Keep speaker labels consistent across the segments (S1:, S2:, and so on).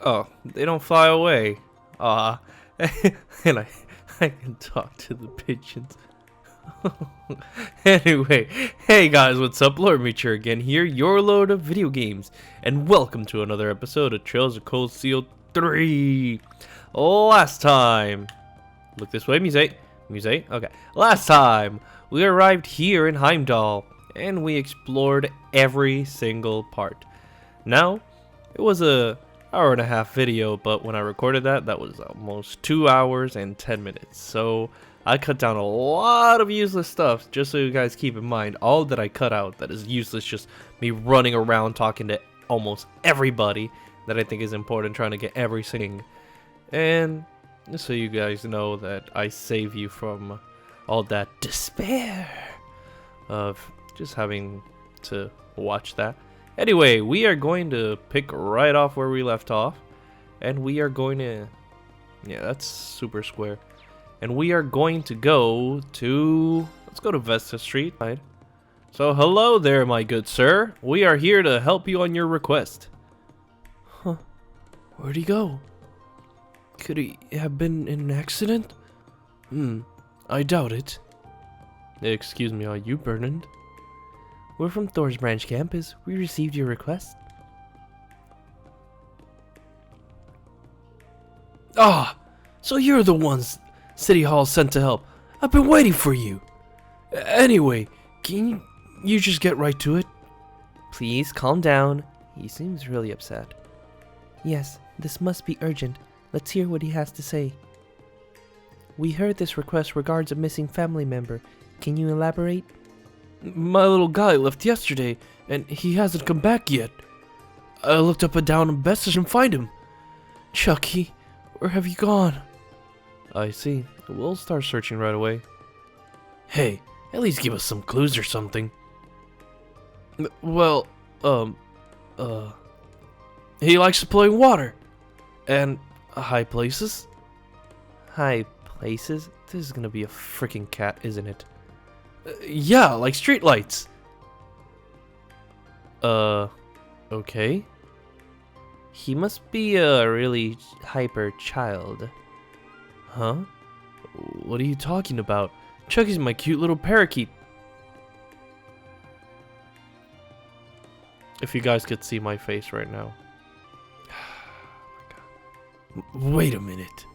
S1: Oh, they don't fly away. Ah, and I can talk to the pigeons. Anyway, hey guys, what's up? Lord Michiru again here, your lord of video games, and welcome to another episode of Trails of Cold Steel 3. Last time, look this way, Muse. Okay. Last time, we arrived here in Heimdall, and we explored every single part. Now, it was a hour-and-a-half video, but when I recorded that was almost 2 hours and 10 minutes. So I cut down a lot of useless stuff, just so you guys keep in mind. All that I cut out that is useless, just me running around talking to almost everybody that I think is important, trying to get everything. And just so you guys know that I save you from all that despair of just having to watch that. Anyway, we are going to pick right off where we left off, and we are going to, yeah, that's super square, and we are going to go to, let's go to Vesta Street. So hello there, my good sir, we are here to help you on your request. Huh, where'd he go? Could he have been in an accident? I doubt it. Excuse me, are you Bernard? We're from Thors Branch Campus. We received your request. Ah, so you're the ones City Hall sent to help. I've been waiting for you. Anyway, can you just get right to it? Please, calm down. He seems really upset. Yes, this must be urgent. Let's hear what he has to say. We heard this request regards a missing family member. Can you elaborate? My little guy left yesterday, and he hasn't come back yet. I looked up and down and best and find him. Chucky, where have you gone? I see. We'll start searching right away. Hey, at least give us some clues or something. Well, he likes to play in water. And high places? High places? This is gonna be a freaking cat, isn't it? Yeah, like streetlights. Okay. He must be a really hyper child. Huh? What are you talking about? Chucky's my cute little parakeet. If you guys could see my face right now. Oh my God. Wait a minute.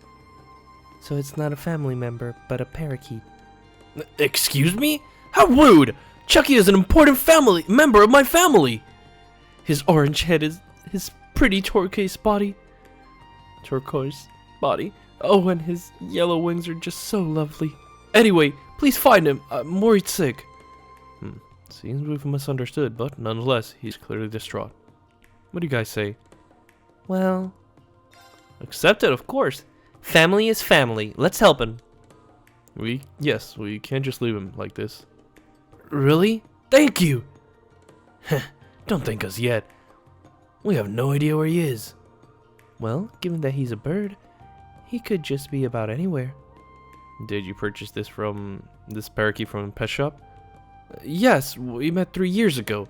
S1: So it's not a family member, but a parakeet. Excuse me? How rude! Chucky is an important member of my family! His orange head is his pretty turquoise body. Oh, and his yellow wings are just so lovely. Anyway, please find him. I'm worried sick. Seems we've misunderstood, but nonetheless, he's clearly distraught. What do you guys say? Well, accept it, of course. Family is family. Let's help him. Yes, we can't just leave him like this. Really? Thank you! Don't thank us yet. We have no idea where he is. Well, given that he's a bird, he could just be about anywhere. Did you purchase this parakeet from a pet shop? Yes, we met 3 years ago.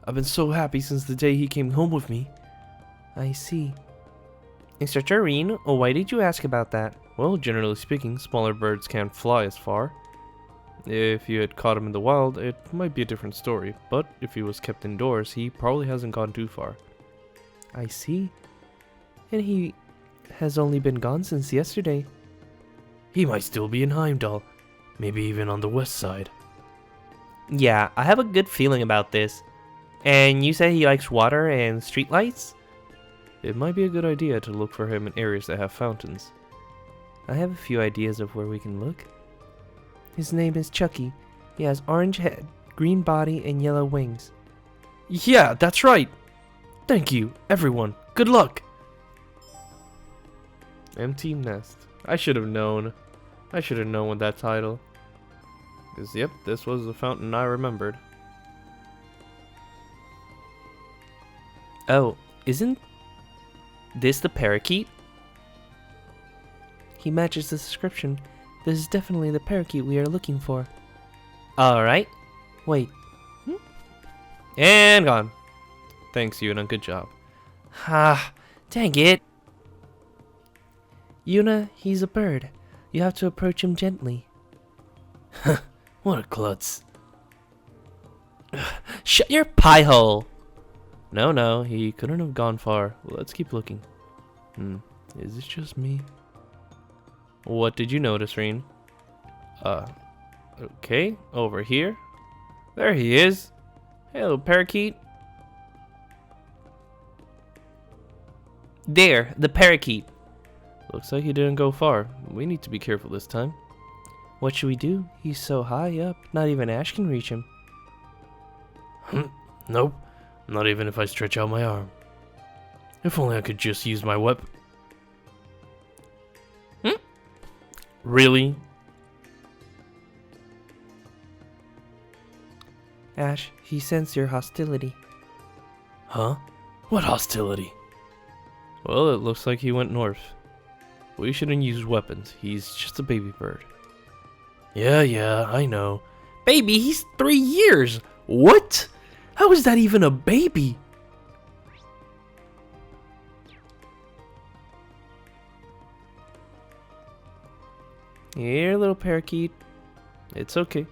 S1: I've been so happy since the day he came home with me. I see. Instructor Rean, why did you ask about that? Well, generally speaking, smaller birds can't fly as far. If you had caught him in the wild, it might be a different story, but if he was kept indoors, he probably hasn't gone too far. I see. And he has only been gone since yesterday. He might still be in Heimdall, maybe even on the west side. Yeah, I have a good feeling about this. And you say he likes water and streetlights? It might be a good idea to look for him in areas that have fountains. I have a few ideas of where we can look. His name is Chucky. He has orange head, green body, and yellow wings. Yeah, that's right. Thank you, everyone. Good luck. Empty Nest. I should have known. I should have known with that title. Because, yep, this was the fountain I remembered. Oh, isn't this the parakeet? He matches the description. This is definitely the parakeet we are looking for. Alright. Wait. And gone. Thanks, Yuna. Good job. Ah, dang it. Yuna, he's a bird. You have to approach him gently. What a klutz. Shut your pie hole! No, he couldn't have gone far. Let's keep looking. Is it just me? What did you notice, Rean? Okay, over here. There he is. Hello, parakeet. There, the parakeet. Looks like he didn't go far. We need to be careful this time. What should we do? He's so high up, not even Ash can reach him. Nope, not even if I stretch out my arm. If only I could just use my weapon. Really? Ash, he sensed your hostility. Huh? What hostility? Well, it looks like he went north. We shouldn't use weapons. He's just a baby bird. Yeah, I know. Baby, he's 3 years! What? How is that even a baby? Here, little parakeet. It's okay.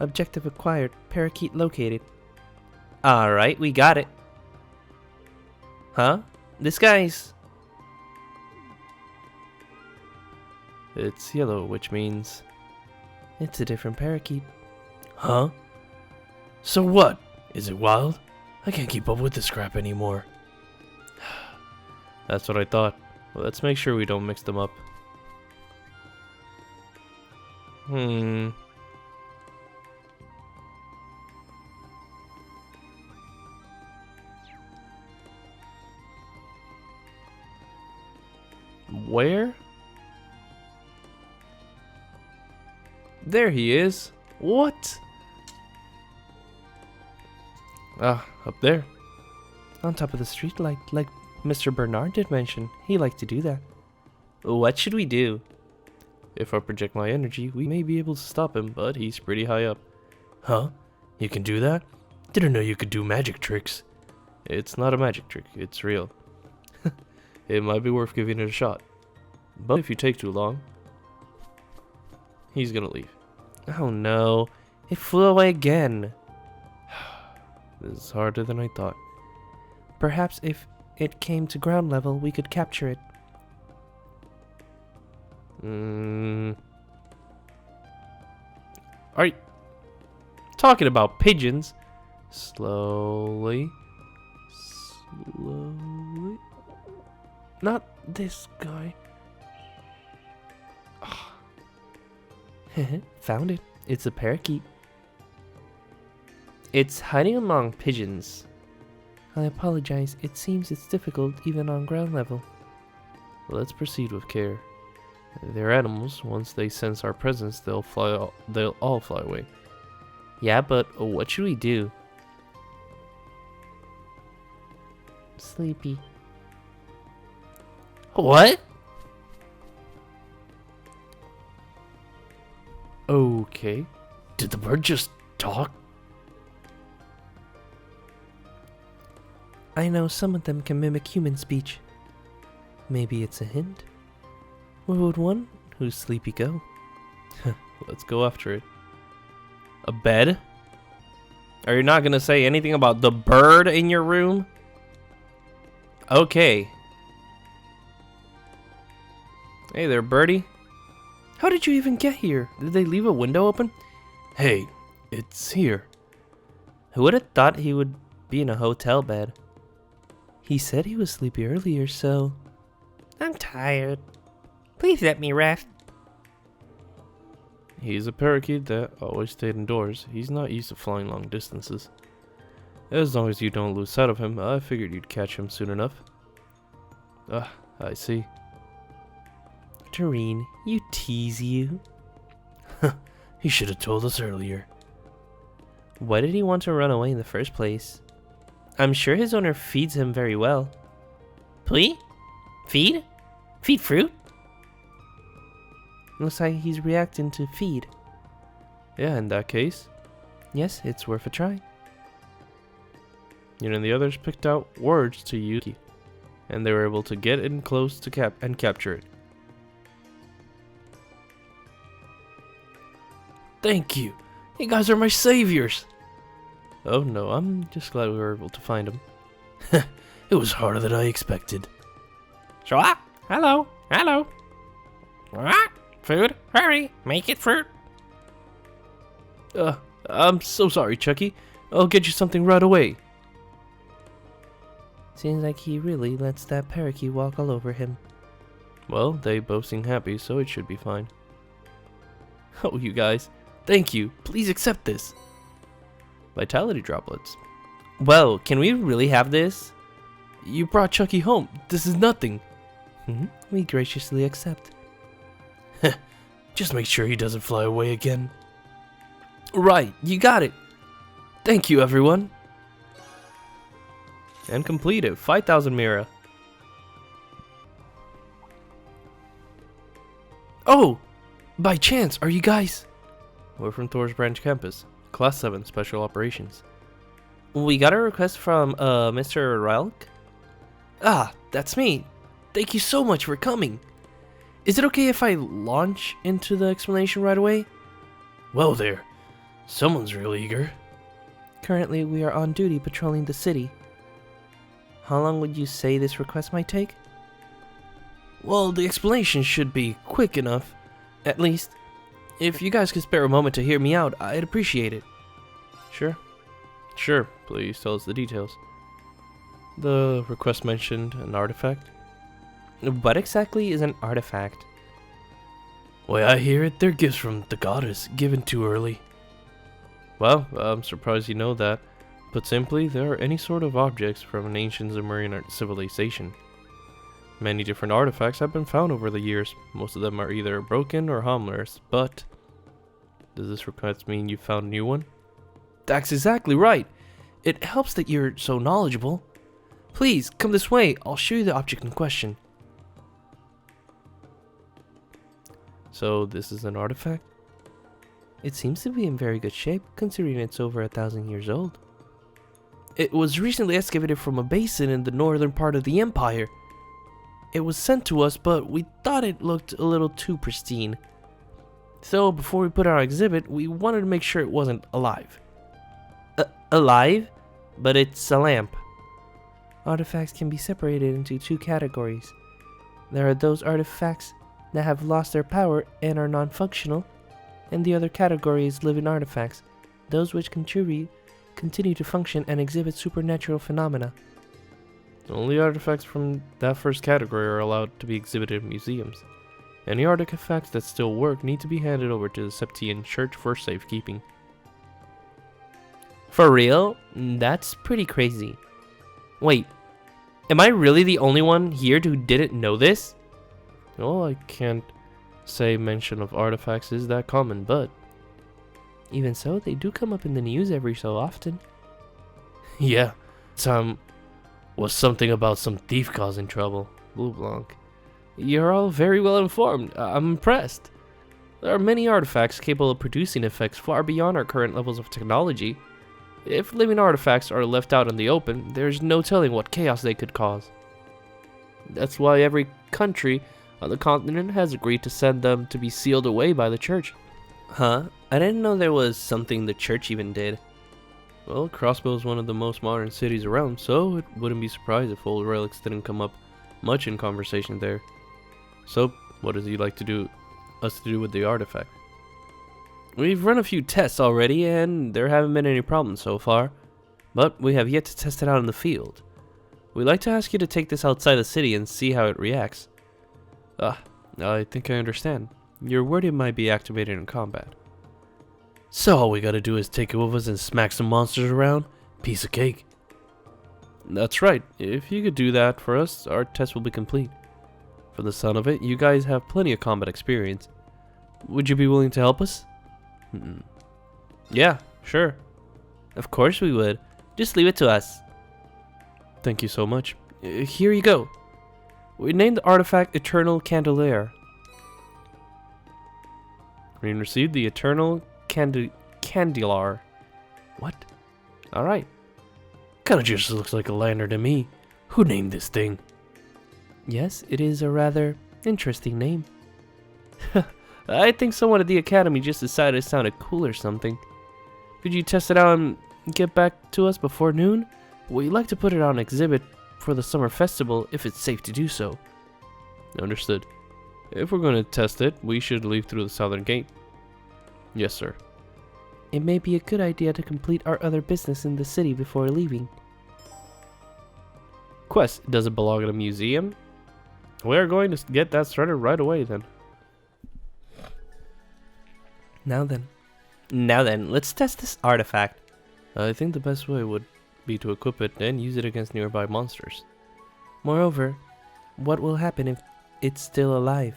S1: Objective acquired. Parakeet located. Alright, we got it. Huh? Disguise. It's yellow, which means it's a different parakeet. Huh? So what? Is it wild? I can't keep up with this crap anymore. That's what I thought. Well, let's make sure we don't mix them up. Where? There he is. What? Ah, up there. On top of the street light, like Mr. Bernard did mention. He liked to do that. What should we do? If I project my energy, we may be able to stop him, but he's pretty high up. Huh? You can do that? Didn't know you could do magic tricks. It's not a magic trick, it's real. It might be worth giving it a shot. But if you take too long, he's gonna leave. Oh no, it flew away again. This is harder than I thought. Perhaps if it came to ground level, we could capture it. Are you talking about pigeons? Slowly. Not this guy. Found it. It's a parakeet. It's hiding among pigeons. I apologize. It seems it's difficult even on ground level. Let's proceed with care. They're animals. Once they sense our presence, they'll all fly away. Yeah, but what should we do? Sleepy. What? Okay. Did the bird just talk? I know some of them can mimic human speech. Maybe it's a hint? Where would one who's sleepy go? Let's go after it. A bed? Are you not gonna say anything about the bird in your room? Okay. Hey there, birdie. How did you even get here? Did they leave a window open? Hey, it's here. Who would have thought he would be in a hotel bed? He said he was sleepy earlier, so... I'm tired. Please let me rest. He's a parakeet that always stayed indoors. He's not used to flying long distances. As long as you don't lose sight of him, I figured you'd catch him soon enough. Ah, I see. Rean, you tease you. He should have told us earlier. Why did he want to run away in the first place? I'm sure his owner feeds him very well. Please? Feed? Feed fruit? Looks like he's reacting to feed. Yeah, in that case. Yes, it's worth a try. You know, the others picked out words to use, and they were able to get in close to capture it. Thank you. You guys are my saviors. Oh no, I'm just glad we were able to find him. It was harder than I expected.
S2: Sure. Hello. Hello. Food. Hurry. Make it fruit.
S1: I'm so sorry, Chucky. I'll get you something right away.
S3: Seems like he really lets that parakeet walk all over him.
S1: Well, they both seem happy, so it should be fine. Oh, you guys. Thank you. Please accept this. Vitality droplets.
S3: Well, can we really have this?
S1: You brought Chucky home. This is nothing.
S3: We graciously accept.
S1: Just make sure he doesn't fly away again. Right, you got it. Thank you, everyone. And completed. 5,000 Mira. Oh! By chance, are you guys? We're from Thors Branch Campus. Class 7 Special Operations.
S3: We got a request from, Mr. Relk?
S1: Ah, that's me. Thank you so much for coming. Is it okay if I launch into the explanation right away? Well there. Someone's real eager.
S3: Currently, we are on duty patrolling the city. How long would you say this request might take?
S1: Well, the explanation should be quick enough. At least, if you guys could spare a moment to hear me out, I'd appreciate it. Sure. Sure, please tell us the details. The request mentioned an artifact.
S3: What exactly is an artifact?
S1: Way I hear it, they're gifts from the goddess, given too early. Well, I'm surprised you know that. Put simply, they are any sort of objects from an ancient Sumerian civilization. Many different artifacts have been found over the years. Most of them are either broken or harmless, but... Does this request mean you found a new one? That's exactly right! It helps that you're so knowledgeable. Please, come this way, I'll show you the object in question. So, this is an artifact?
S3: It seems to be in very good shape, considering it's over 1,000 years old.
S1: It was recently excavated from a basin in the northern part of the Empire. It was sent to us, but we thought it looked a little too pristine. So, before we put it on our exhibit, we wanted to make sure it wasn't alive.
S3: Alive? But it's a lamp. Artifacts can be separated into two categories. There are those artifacts that have lost their power and are non-functional, and the other category is living artifacts, those which continue to function and exhibit supernatural phenomena.
S1: Only artifacts from that first category are allowed to be exhibited in museums. Any artifacts that still work need to be handed over to the Septian Church for safekeeping.
S3: For real? That's pretty crazy. Wait, am I really the only one here who didn't know this?
S1: Well, I can't say mention of artifacts is that common, but...
S3: Even so, they do come up in the news every so often.
S1: Yeah, was something about some thief causing trouble. Blue Blanc. You're all very well informed. I'm impressed. There are many artifacts capable of producing effects far beyond our current levels of technology. If living artifacts are left out in the open, there's no telling what chaos they could cause. That's why every country on the continent has agreed to send them to be sealed away by the church.
S3: Huh? I didn't know there was something the church even did.
S1: Well, Crossbow is one of the most modern cities around, so it wouldn't be surprised if old relics didn't come up much in conversation there. So, what does he like to do with the artifact? We've run a few tests already, and there haven't been any problems so far, but we have yet to test it out in the field. We'd like to ask you to take this outside the city and see how it reacts. I think I understand. You're worried it might be activated in combat. So all we gotta do is take it with us and smack some monsters around? Piece of cake. That's right. If you could do that for us, our test will be complete. From the sound of it, you guys have plenty of combat experience. Would you be willing to help us?
S3: Yeah, sure. Of course we would. Just leave it to us.
S1: Thank you so much. Here you go. We named the artifact Eternal Candelier. We received the Eternal Candelar. What? Alright. Kinda just looks like a lantern to me. Who named this thing?
S3: Yes, it is a rather interesting name.
S1: I think someone at the academy just decided it sounded cool or something. Could you test it out and get back to us before noon? We'd like to put it on exhibit for the summer festival if it's safe to do so. Understood. If we're going to test it, we should leave through the southern gate. Yes, sir.
S3: It may be a good idea to complete our other business in the city before leaving.
S1: Quest, does it belong in a museum? We're going to get that started right away then.
S3: Now then, let's test this artifact.
S1: I think the best way would be to equip it and use it against nearby monsters.
S3: Moreover, what will happen if it's still alive?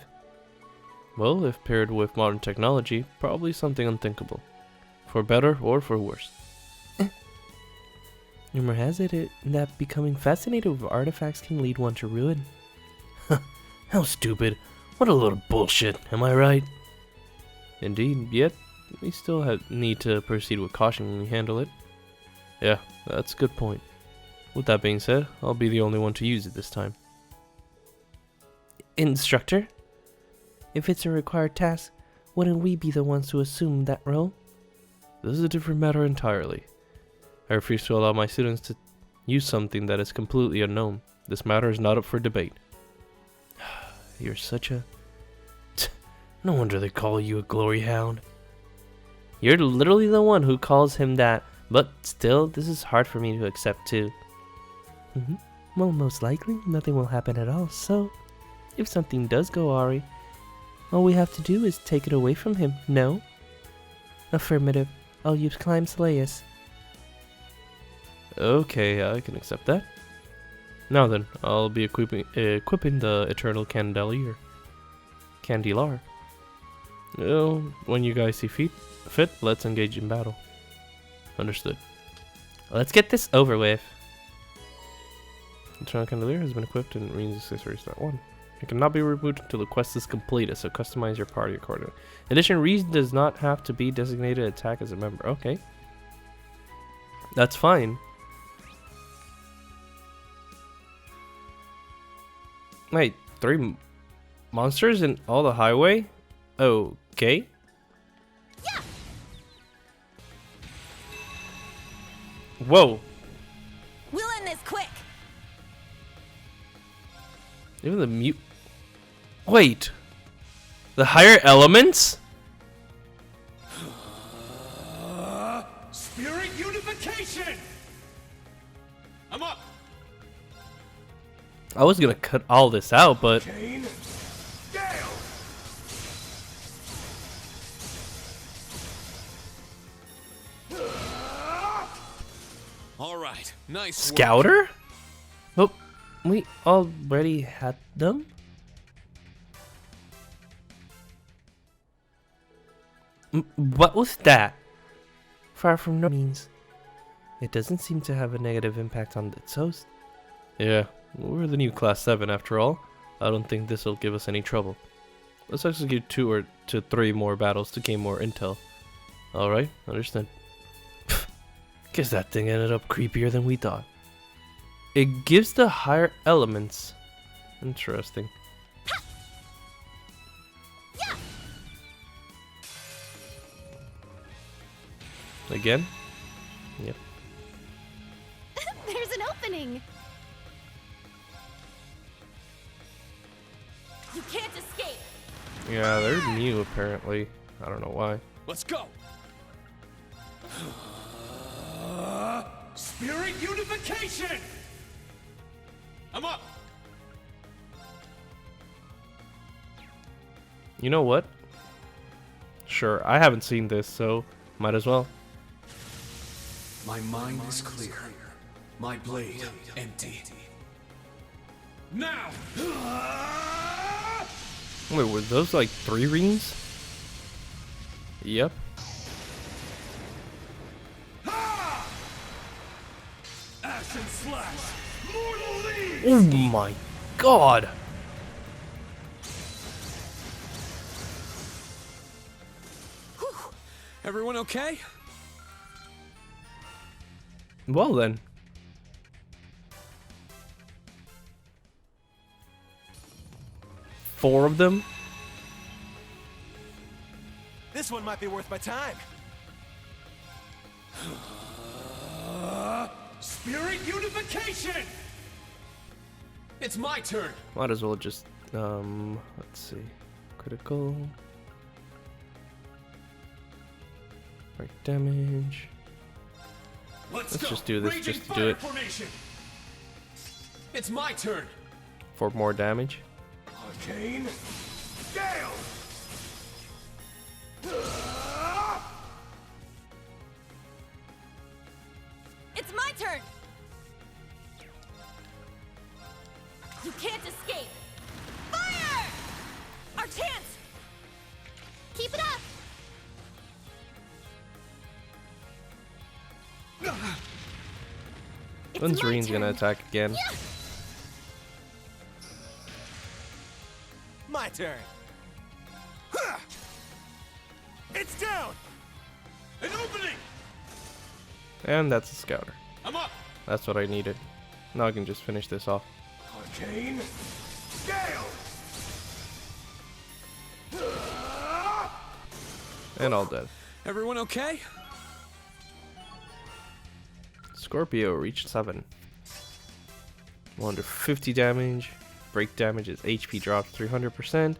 S1: Well, if paired with modern technology, probably something unthinkable. For better or for worse.
S3: Rumor has it that becoming fascinated with artifacts can lead one to ruin.
S1: How stupid. What a load of bullshit, am I right? Indeed, yet we still need to proceed with caution when we handle it. Yeah, that's a good point. With that being said, I'll be the only one to use it this time.
S3: Instructor? If it's a required task, wouldn't we be the ones to assume that role?
S1: This is a different matter entirely. I refuse to allow my students to use something that is completely unknown. This matter is not up for debate. You're such a... No wonder they call you a glory hound.
S3: You're literally the one who calls him that, but still, this is hard for me to accept too. Well, most likely, nothing will happen at all, so if something does go awry, all we have to do is take it away from him, no? Affirmative. I'll use Climb Slayus.
S1: Okay, I can accept that. Now then, I'll be equipping the Eternal Candelier. Candelar. Well, when you guys see fit, let's engage in battle. Understood.
S3: Let's get this over with.
S1: Eternal Candelier has been equipped in Rean's accessories .1. It cannot be removed until the quest is completed, so customize your party accordingly. In addition, Rean does not have to be designated to attack as a member. Okay. That's fine. Wait, 3 monsters in all the highway? Okay.
S4: Yeah.
S1: Whoa.
S4: We'll end this quick.
S1: Even the mute. Wait. The higher elements?
S5: Spirit unification. I'm up.
S1: I was gonna cut all this out, but
S5: Kane. Gale. All right. Nice.
S1: Scouter?
S3: But we already had them?
S1: What was that?
S3: Far from no means. It doesn't seem to have a negative impact on its host.
S1: Yeah, we're the new Class 7 after all. I don't think this will give us any trouble. Let's execute 2 to 3 more battles to gain more intel. Alright, understand. Guess that thing ended up creepier than we thought. It gives the higher elements. Interesting. Again? Yep.
S4: There's an opening. You can't escape.
S1: Yeah, they're new apparently. I don't know why.
S5: Let's go. Spirit unification. I'm up.
S1: You know what? Sure, I haven't seen this, so might as well.
S5: My mind is clear. My blade empty. Now.
S1: Wait, were those like 3 rings? Yep.
S5: Ash and slash. Mortal lead.
S1: Oh my god!
S5: Everyone okay?
S1: Well then. Four of them?
S6: This one might be worth my time.
S5: Spirit unification! It's my turn!
S1: Might as well just, let's see. Critical. Break damage. Let's
S5: go.
S1: just do this
S5: Raging
S1: just to do it.
S5: formation. It's my turn!
S1: For more damage.
S5: Arcane Gale!
S4: It's my turn! You can't escape! Fire! Our chance! Keep it up! It's
S1: When's
S4: my
S1: Rean's gonna
S4: turn.
S1: attack again?
S4: Yeah.
S6: My turn. It's down.
S5: An opening!
S1: And that's a scouter.
S5: I'm up!
S1: That's what I needed. Now I can just finish this off.
S5: Arcane Gale!
S1: And all dead.
S5: Everyone okay?
S1: Scorpio reached 7. 150 damage. Break damage is HP drops 300%.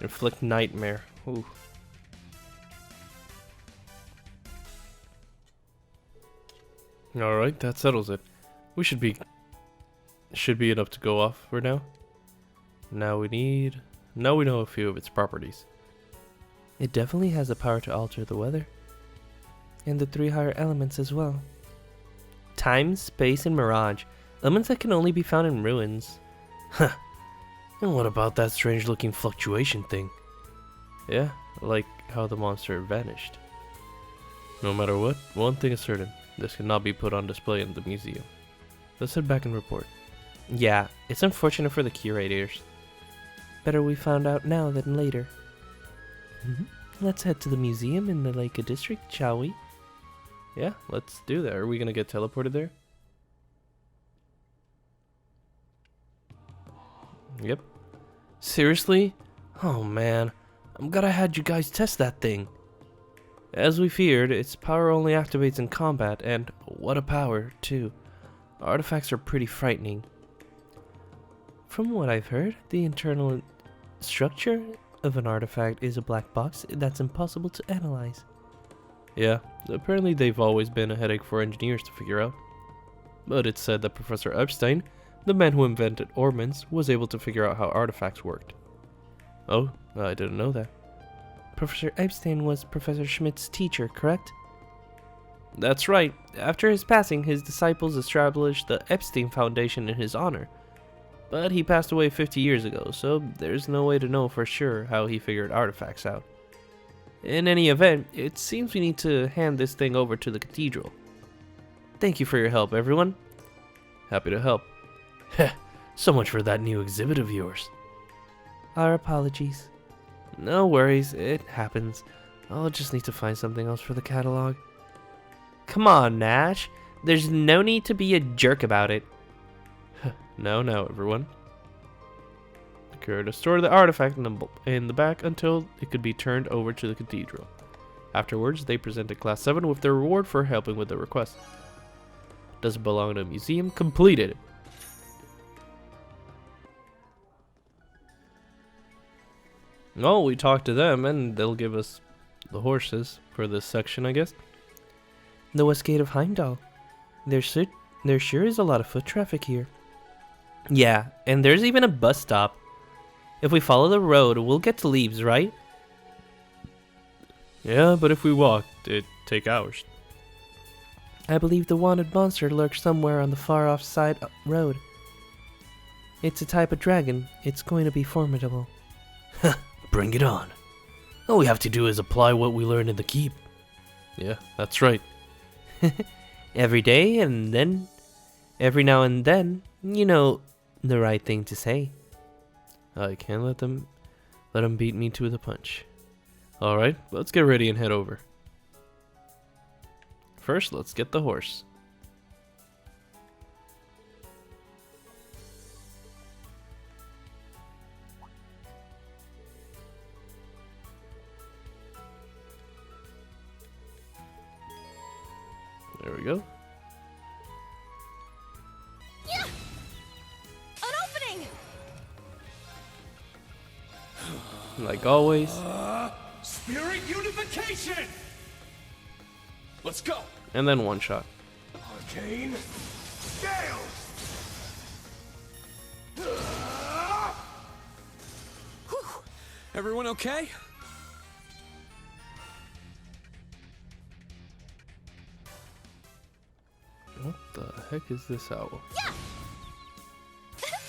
S1: Inflict nightmare. Ooh. Alright, that settles it. We should be enough to go off for now. Now we know a few of its properties.
S3: It definitely has the power to alter the weather. And the 3 higher elements as well. Time, space, and mirage. Elements that can only be found in ruins.
S1: Huh. And what about that strange looking fluctuation thing? Yeah, like how the monster vanished. No matter what, one thing is certain. This cannot be put on display in the museum. Let's head back and report.
S3: Yeah, it's unfortunate for the curators. Better we found out now than later. Let's head to the museum in the Lake District, shall we?
S1: Yeah, let's do that. Are we gonna get teleported there? Yep. Seriously? Oh man, I'm glad I had you guys test that thing. As we feared, its power only activates in combat, and what a power, too. Artifacts are pretty frightening.
S3: From what I've heard, the internal structure of an artifact is a black box that's impossible to analyze.
S1: Yeah, apparently they've always been a headache for engineers to figure out. But it's said that Professor Epstein, the man who invented Ormans, was able to figure out how artifacts worked. Oh, I didn't know that.
S3: Professor Epstein was Professor Schmidt's teacher, correct?
S1: That's right. After his passing, his disciples established the Epstein Foundation in his honor. But he passed away 50 years ago, so there's no way to know for sure how he figured artifacts out. In any event, it seems we need to hand this thing over to the cathedral. Thank you for your help, everyone. Happy to help. Heh, so much for that new exhibit of yours.
S3: Our apologies.
S1: No worries, it happens. I'll just need to find something else for the catalog.
S3: Come on, Nash. There's no need to be a jerk about it.
S1: Now, everyone. The curator stored the artifact in the back until it could be turned over to the cathedral. Afterwards, they presented Class 7 with their reward for helping with the request. Does it belong to a museum? Completed. Well, we talked to them, and they'll give us the horses for this section, I guess.
S3: The West Gate of Heimdall. There sure is a lot of foot traffic here.
S1: Yeah, and there's even a bus stop. If we follow the road, we'll get to Leaves, right? Yeah, but if we walk, it'd take hours.
S3: I believe the wanted monster lurks somewhere on the far-off side road. It's a type of dragon. It's going to be formidable.
S1: Bring it on. All we have to do is apply what we learned in the keep. Yeah, that's right.
S3: Every day and then, every now and then, you know the right thing to say.
S1: I can't let them beat me to the punch. Alright, let's get ready and head over. First, let's get the horse. go.
S4: Yeah! An opening!
S1: Like always.
S5: Spirit unification! Let's go!
S1: And then one shot.
S5: Arcane scale! Whew. Everyone okay?
S1: What the heck is this owl?
S4: Yeah!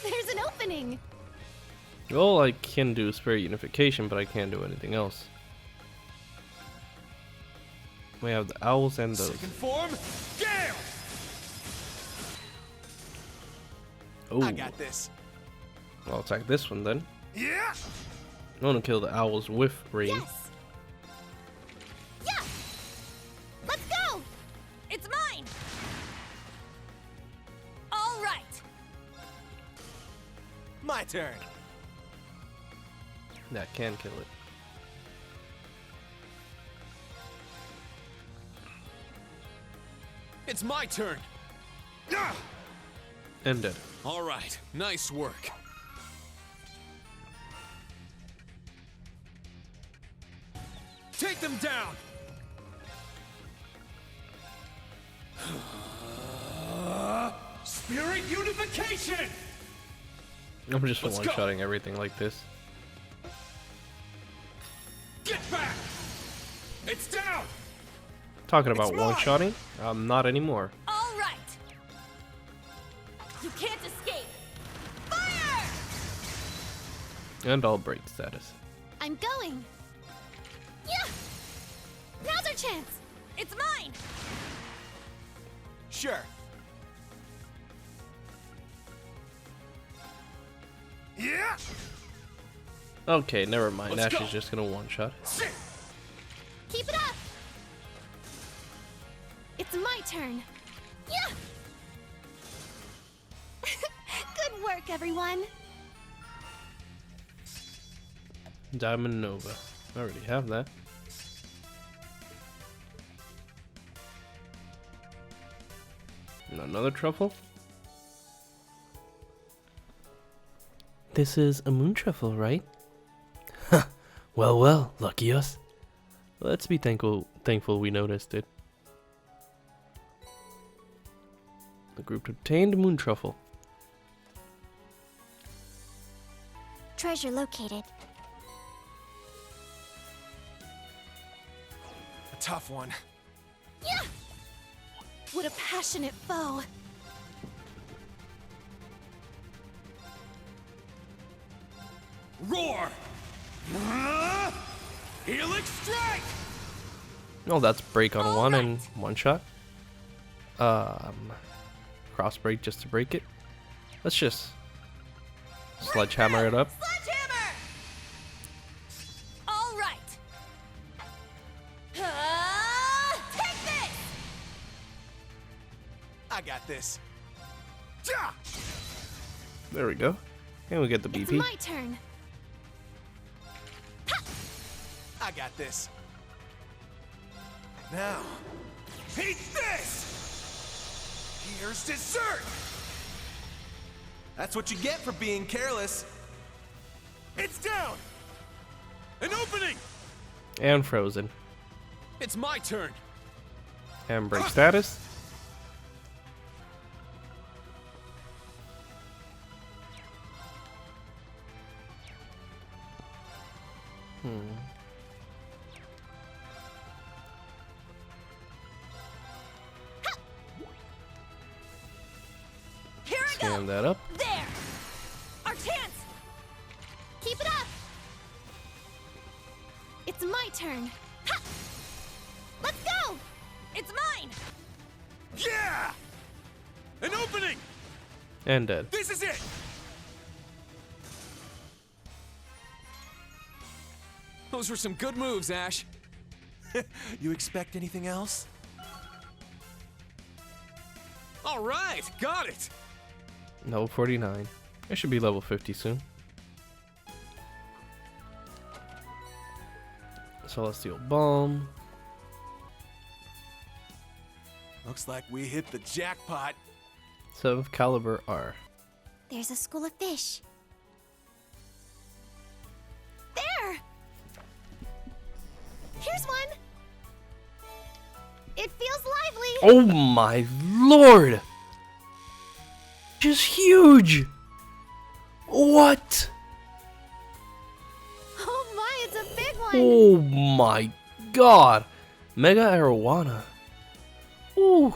S4: There's an opening!
S1: Well, I can do spirit unification, but I can't do anything else. We have the owls and those.
S5: Second form, Gale!
S1: Oh,
S6: I got this.
S1: I'll attack this one then.
S5: Yeah!
S1: I want to kill the owls with Rean.
S4: Yes! Yeah! Let's go! It's mine! All right!
S6: My turn.
S1: That can kill it.
S5: It's my turn! Ah!
S1: And dead.
S5: All right, nice work. Take them down! Spirit unification!
S1: I'm just
S5: Let's go.
S1: one-shotting everything like this.
S5: Get back! It's down!
S1: Talking about
S5: It's mine.
S1: one-shotting? Not anymore.
S4: All right! You can't escape! Fire!
S1: And all break status.
S4: I'm going! Yeah! Now's our chance! It's mine!
S6: Sure.
S5: Yeah!
S1: Okay, never mind.
S5: Let's
S1: Ash
S5: go.
S1: is just gonna one-shot.
S5: Sit!
S4: Keep it up! It's my turn! Yeah! Good work, everyone!
S1: Diamond Nova. I already have that. And another truffle? This is a moon truffle, right? Well, lucky us. Let's be thankful we noticed it. The group obtained a moon truffle.
S4: Treasure located.
S6: A tough one.
S4: Yeah! What a passionate foe!
S5: Roar! Helix strike!
S1: Oh, that's break on
S4: All
S1: one and
S4: right.
S1: one shot. Cross break just to break it. Let's just sledgehammer it up.
S4: Sledgehammer! All right. Take this!
S6: I got this.
S5: Ja!
S1: There we go. And we get the
S4: It's
S1: BP.
S4: my turn.
S6: I got this. Now,
S5: Eat this!
S6: here's dessert. That's what you get for being careless.
S5: It's down! An opening!
S1: And frozen.
S5: It's my turn!
S1: And break status.
S4: Here I go!
S1: Scan that up.
S4: There! Our chance! Keep it up! It's my turn. Ha! Let's go! It's mine!
S5: Yeah! An opening!
S1: And dead.
S5: This is it! Those were some good moves, Ash.
S6: You expect anything else?
S5: All right, got it!
S1: Level 49. I should be level 50 soon. Celestial Balm.
S6: Looks like we hit the jackpot.
S1: 7th caliber R.
S4: There's a school of fish. There! Here's one! It feels lively!
S1: Oh my lord! Just huge! What?
S4: Oh my, it's a big one!
S1: Oh my god! Mega arowana. Ooh.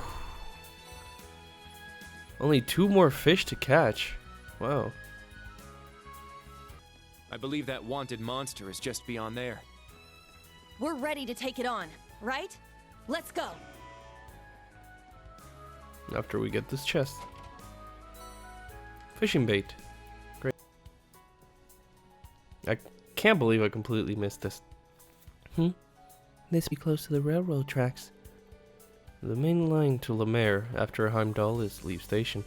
S1: Only 2 more fish to catch. Wow.
S5: I believe that wanted monster is just beyond there.
S7: We're ready to take it on, right? Let's go.
S1: After we get this chest. Fishing bait. Great. I can't believe I completely missed this.
S3: This be close to the railroad tracks.
S1: The main line to La Mer after Heimdall is leave station.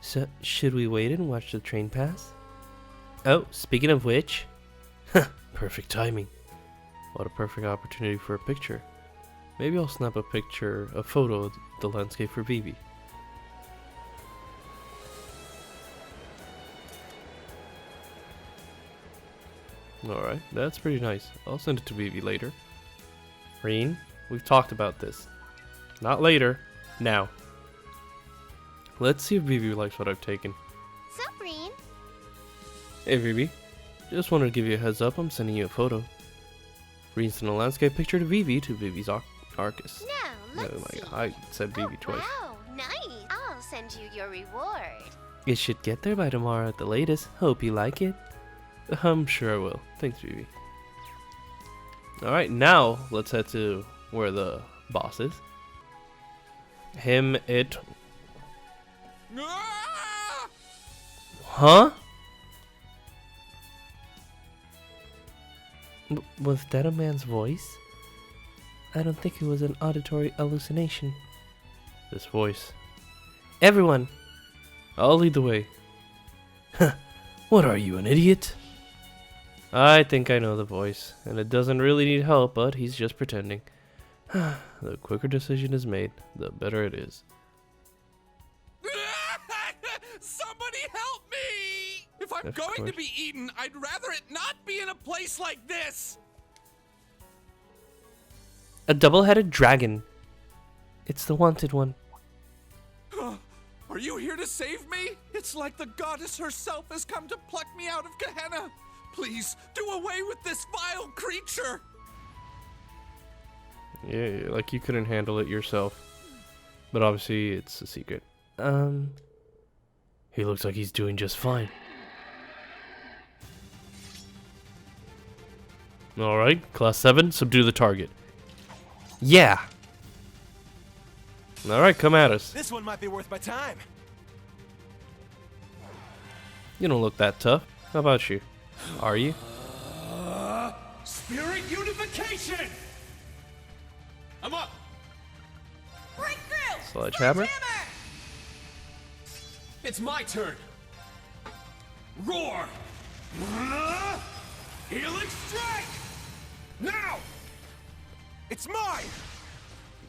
S3: So, should we wait and watch the train pass? Oh, speaking of which...
S1: Perfect timing. What a perfect opportunity for a picture. Maybe I'll snap a photo of the landscape for Vivi. Alright, that's pretty nice. I'll send it to Vivi later. Rean, we've talked about this. Not later, now. Let's see if Vivi likes what I've taken.
S4: Sup, Rean?
S1: Hey Vivi, just wanted to give you a heads up, I'm sending you a photo. Rean sent a landscape picture to Vivi's Arcus.
S4: Now, let's
S1: Oh
S4: see.
S1: my god, I said Vivi twice.
S4: Wow, nice. I'll send you your reward.
S3: It should get there by tomorrow at the latest. Hope you like it.
S1: I'm sure I will. Thanks, Vivi. Alright, now let's head to where the boss is. It.
S5: Ah!
S1: Huh?
S3: Was that a man's voice? I don't think it was an auditory hallucination.
S1: This voice.
S3: Everyone!
S1: I'll lead the way. What are you, an idiot? I think I know the voice, and it doesn't really need help, but he's just pretending. The quicker decision is made, the better it is.
S5: Somebody help me! If I'm
S1: Of
S5: going to
S1: course.
S5: be eaten, I'd rather it not be in a place like this!
S3: A double-headed dragon. It's the wanted one.
S5: Are you here to save me? It's like the goddess herself has come to pluck me out of Gehenna. Please, do away with this vile creature!
S1: Yeah, like you couldn't handle it yourself. But obviously, it's a secret. He looks like he's doing just fine. Alright, Class 7, subdue the target.
S3: Yeah!
S1: Alright, come at us.
S6: This one might be worth my time.
S1: You don't look that tough. How about you? Are you?
S5: Spirit unification! I'm up!
S7: Breakthrough!
S1: Sledgehammer?
S5: It's my turn! Roar! Helix strike! Now!
S6: It's mine!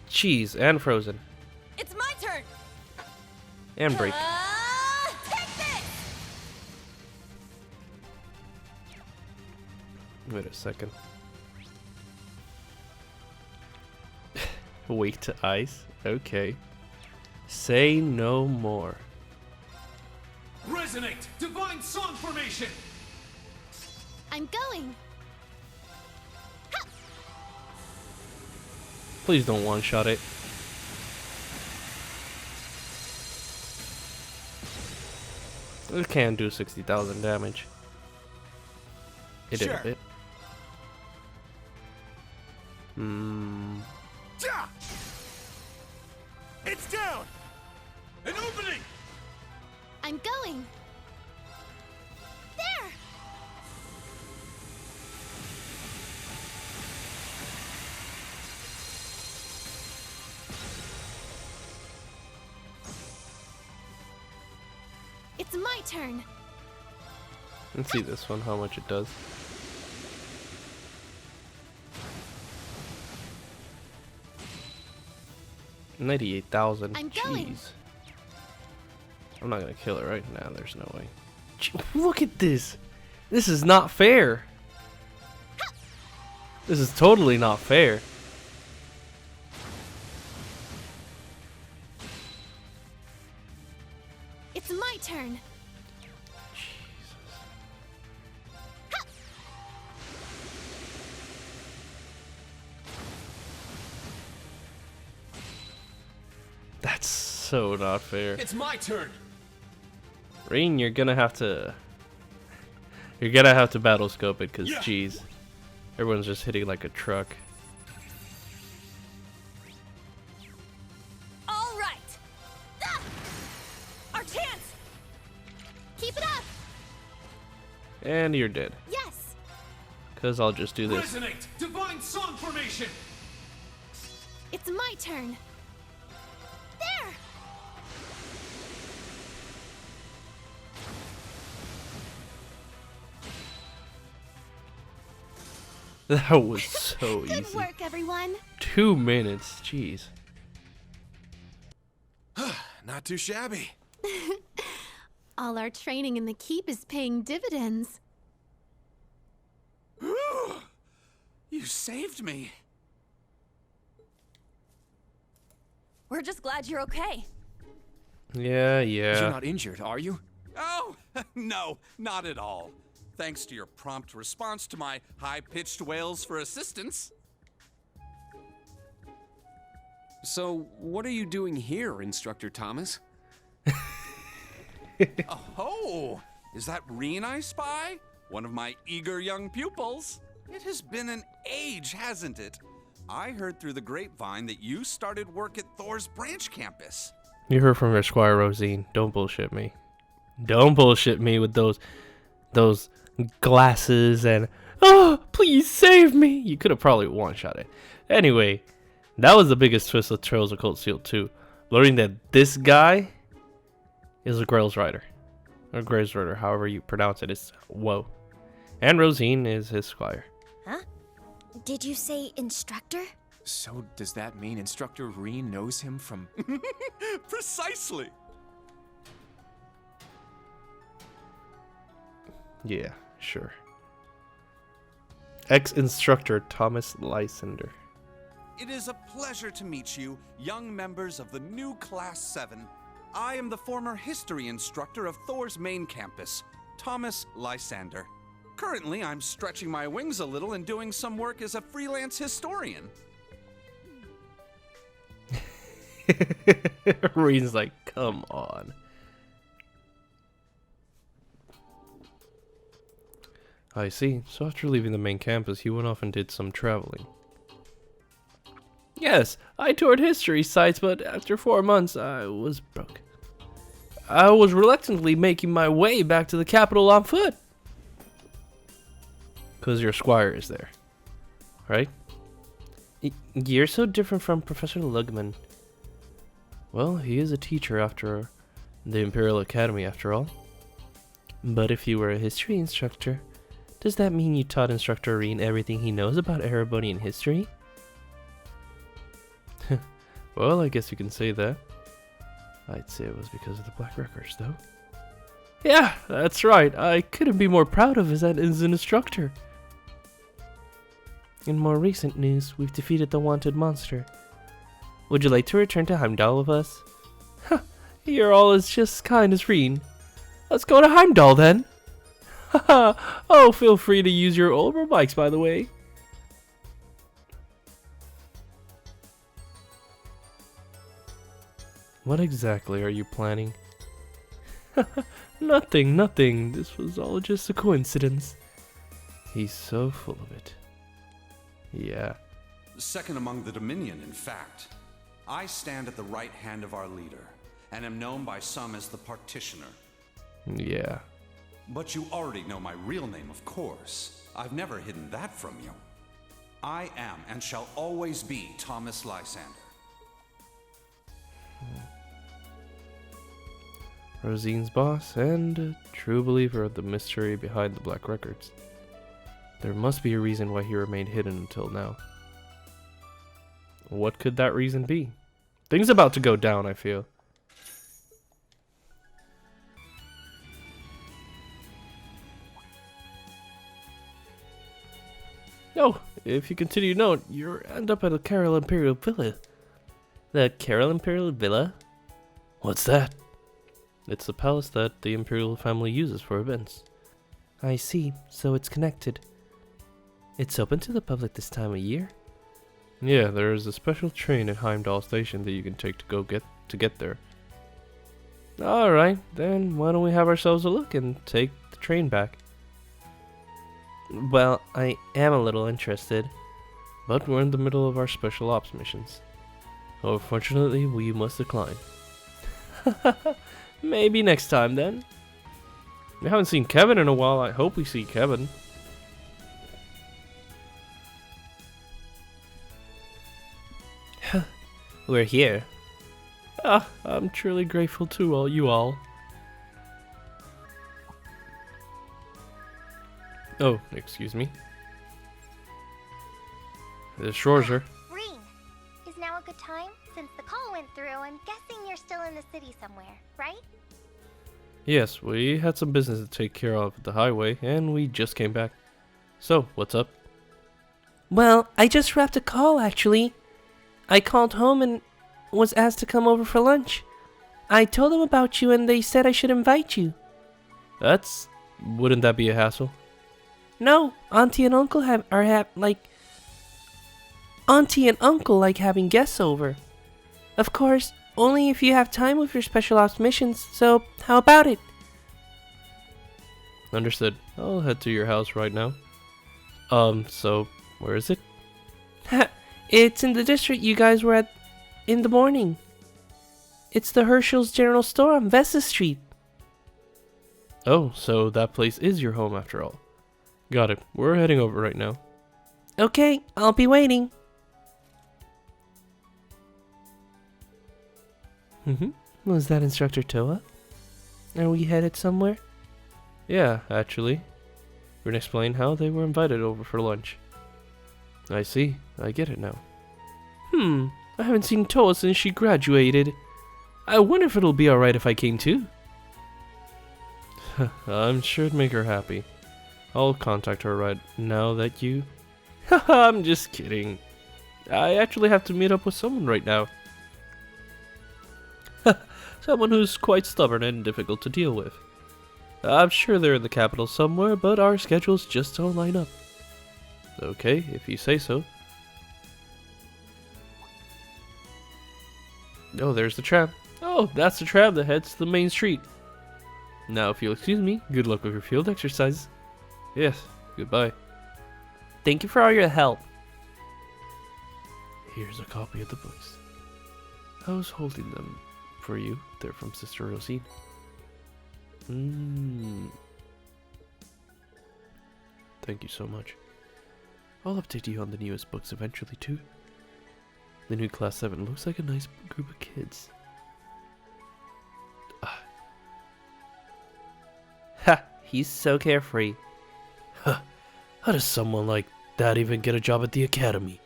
S1: Cheese and frozen.
S7: It's my turn!
S1: And break.
S7: Take this!
S1: Wait a second. Wake to ice? Okay. Say no more.
S5: Resonate! Divine Song Formation!
S4: I'm going.
S1: Please don't one-shot it. It can do 60,000 damage. It did
S6: Sure.
S1: a bit.
S6: Ja! It's down!
S5: An opening!
S4: I'm going. There! It's my turn.
S1: Let's see this one, how much it does. 98,000.
S4: I'm going.
S1: Jeez. I'm not gonna kill it right now. There's no way. Look at this. This is not fair. This is totally not fair.
S4: It's my turn.
S1: That's so not fair.
S6: It's my turn.
S1: Rean, you're gonna have to battle scope it, cause jeez, everyone's just hitting like a truck.
S4: All right. Ah! Our chance. Keep it up.
S1: And you're dead.
S4: Yes.
S1: Cause I'll just do this.
S6: Resonate! Divine song formation!
S4: It's my turn. There.
S1: That was so
S4: Good
S1: easy.
S4: work, everyone.
S1: 2 minutes, jeez.
S6: Not too shabby.
S4: All our training in the keep is paying dividends.
S5: You saved me.
S7: We're just glad you're okay.
S1: Yeah,
S6: You're
S1: yeah.
S6: not injured, are you?
S5: Oh, no, not at all. Thanks to your prompt response to my high-pitched wails for assistance.
S6: So, what are you doing here, Instructor Thomas?
S5: Oh, is that Rean I spy? One of my eager young pupils. It has been an age, hasn't it? I heard through the grapevine that you started work at Thors Branch Campus.
S1: You heard from your Squire Rosine. Don't bullshit me. Don't bullshit me with those glasses and oh, please save me. You could have probably one-shot it. Anyway, that was the biggest twist of Trails of Cold Steel 2. Learning that this guy is a Grails Rider. Or Grails Rider, however you pronounce it. It's whoa. And Rosine is his squire.
S4: Huh? Did you say instructor?
S6: So, does that mean Instructor Rean knows him from...
S5: Precisely.
S1: Yeah, sure. Ex-instructor Thomas Lysander.
S5: It is a pleasure to meet you, young members of the new Class VII. I am the former history instructor of Thors main campus, Thomas Lysander. Currently, I'm stretching my wings a little and doing some work as a freelance historian.
S1: Rean's like, come on. I see. So after leaving the main campus, he went off and did some traveling. Yes, I toured history sites, but after 4 months, I was broke. I was reluctantly making my way back to the capital on foot. Because your squire is there. Right? You're so different from Professor Lugman. Well, he is a teacher after the Imperial Academy, after all. But if you were a history instructor, does that mean you taught Instructor Rean everything he knows about Erebonian history? Well, I guess you can say that. I'd say it was because of the Black Records, though. Yeah, that's right. I couldn't be more proud of as an instructor. In more recent news, we've defeated the wanted monster. Would you like to return to Heimdall with us? You're all as just kind as Rean. Let's go to Heimdall then. Oh, feel free to use your older bikes, by the way. What exactly are you planning? Nothing. This was all just a coincidence. He's so full of it. Yeah.
S5: Second among the Dominion, in fact. I stand at the right hand of our leader, and am known by some as the Partitioner.
S1: Yeah.
S5: But you already know my real name, of course. I've never hidden that from you. I am and shall always be Thomas Lysander.
S1: Rosine's boss and a true believer of the mystery behind the Black Records. There must be a reason why he remained hidden until now. What could that reason be? Things about to go down, I feel. Oh, if you continue note, you end up at the Carol Imperial Villa.
S3: The Carol Imperial Villa?
S1: What's that? It's the palace that the Imperial family uses for events.
S3: I see, so it's connected. It's open to the public this time of year?
S1: Yeah, there is a special train at Heimdall Station that you can take to get there. Alright, then why don't we have ourselves a look and take the train back?
S3: Well, I am a little interested.
S1: But we're in the middle of our special ops missions. Unfortunately, we must decline. Maybe next time then. We haven't seen Kevin in a while. I hope we see Kevin.
S3: We're here.
S1: Ah, I'm truly grateful to all you all. Oh, excuse me. This Schwarzer.
S8: Rean, is now a good time? Since the call went through, I'm guessing you're still in the city somewhere, right?
S1: Yes, we had some business to take care of at the highway, and we just came back. So, what's up?
S3: Well, I just wrapped a call, actually. I called home and was asked to come over for lunch. I told them about you and they said I should invite you.
S1: Wouldn't that be a hassle?
S3: No, Auntie and Uncle like having guests over. Of course, only if you have time with your special ops missions, so how about it?
S1: Understood. I'll head to your house right now. So, where is it?
S3: It's in the district you guys were at in the morning. It's the Herschel's General Store on Vesta Street.
S1: Oh, so that place is your home after all. Got it. We're heading over right now.
S3: Okay, I'll be waiting. Was that Instructor Toa? Are we headed somewhere?
S1: Yeah, actually. We're gonna explain how they were invited over for lunch. I see. I get it now. I haven't seen Toa since she graduated. I wonder if it'll be alright if I came too. I'm sure it'd make her happy. I'll contact her right now that you... I'm just kidding. I actually have to meet up with someone right now. Someone who's quite stubborn and difficult to deal with. I'm sure they're in the capital somewhere, but our schedules just don't line up. Okay, if you say so. Oh, there's the tram. Oh, that's the tram that heads to the main street. Now, if you'll excuse me, good luck with your field exercise. Yes, goodbye.
S3: Thank you for all your help.
S1: Here's a copy of the books. I was holding them for you. They're from Sister Rosine. Thank you so much. I'll update you on the newest books eventually too. The new Class 7 looks like a nice group of kids.
S3: Ha! He's so carefree.
S1: Huh. How does someone like that even get a job at the academy?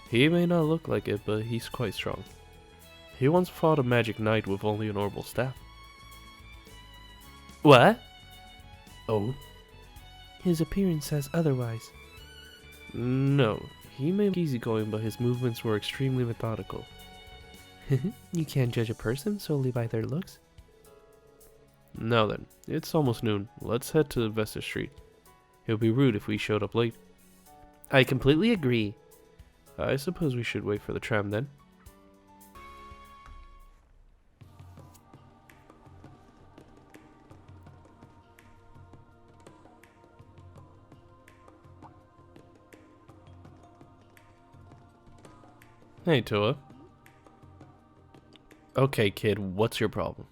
S1: He may not look like it, but he's quite strong. He once fought a magic knight with only an orbital staff.
S3: What?
S1: Oh?
S3: His appearance says otherwise.
S1: No, he may be easygoing, but his movements were extremely methodical.
S3: You can't judge a person solely by their looks.
S1: Now then, it's almost noon. Let's head to Vesta Street. It would be rude if we showed up late.
S3: I completely agree.
S1: I suppose we should wait for the tram then. Hey, Toa. Okay, kid, what's your problem?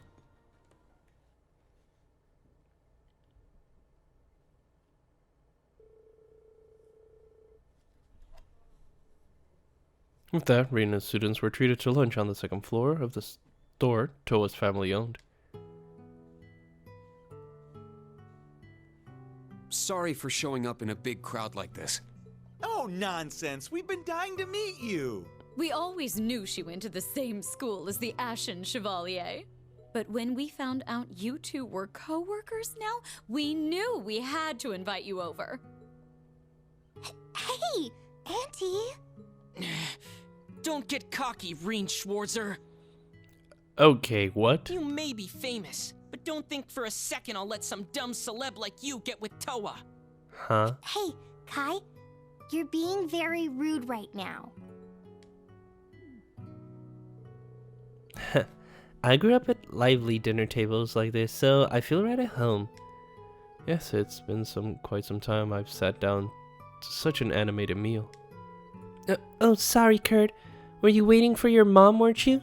S1: With that, Rean and students were treated to lunch on the second floor of the store Toa's family owned.
S6: Sorry for showing up in a big crowd like this.
S9: Oh, nonsense. We've been dying to meet you. We always knew she went to the same school as the Ashen Chevalier. But when we found out you two were co-workers now, we knew we had to invite you over.
S8: Hey, Auntie!
S10: Don't get cocky, Rean Schwarzer.
S1: Okay, what?
S10: You may be famous, but don't think for a second I'll let some dumb celeb like you get with Toa.
S1: Huh?
S8: Hey, Kai, you're being very rude right now.
S3: I grew up at lively dinner tables like this, so I feel right at home.
S1: Yes, it's been quite some time I've sat down to such an animated meal.
S3: Oh, sorry, Kurt. Were you waiting for your mom, weren't you?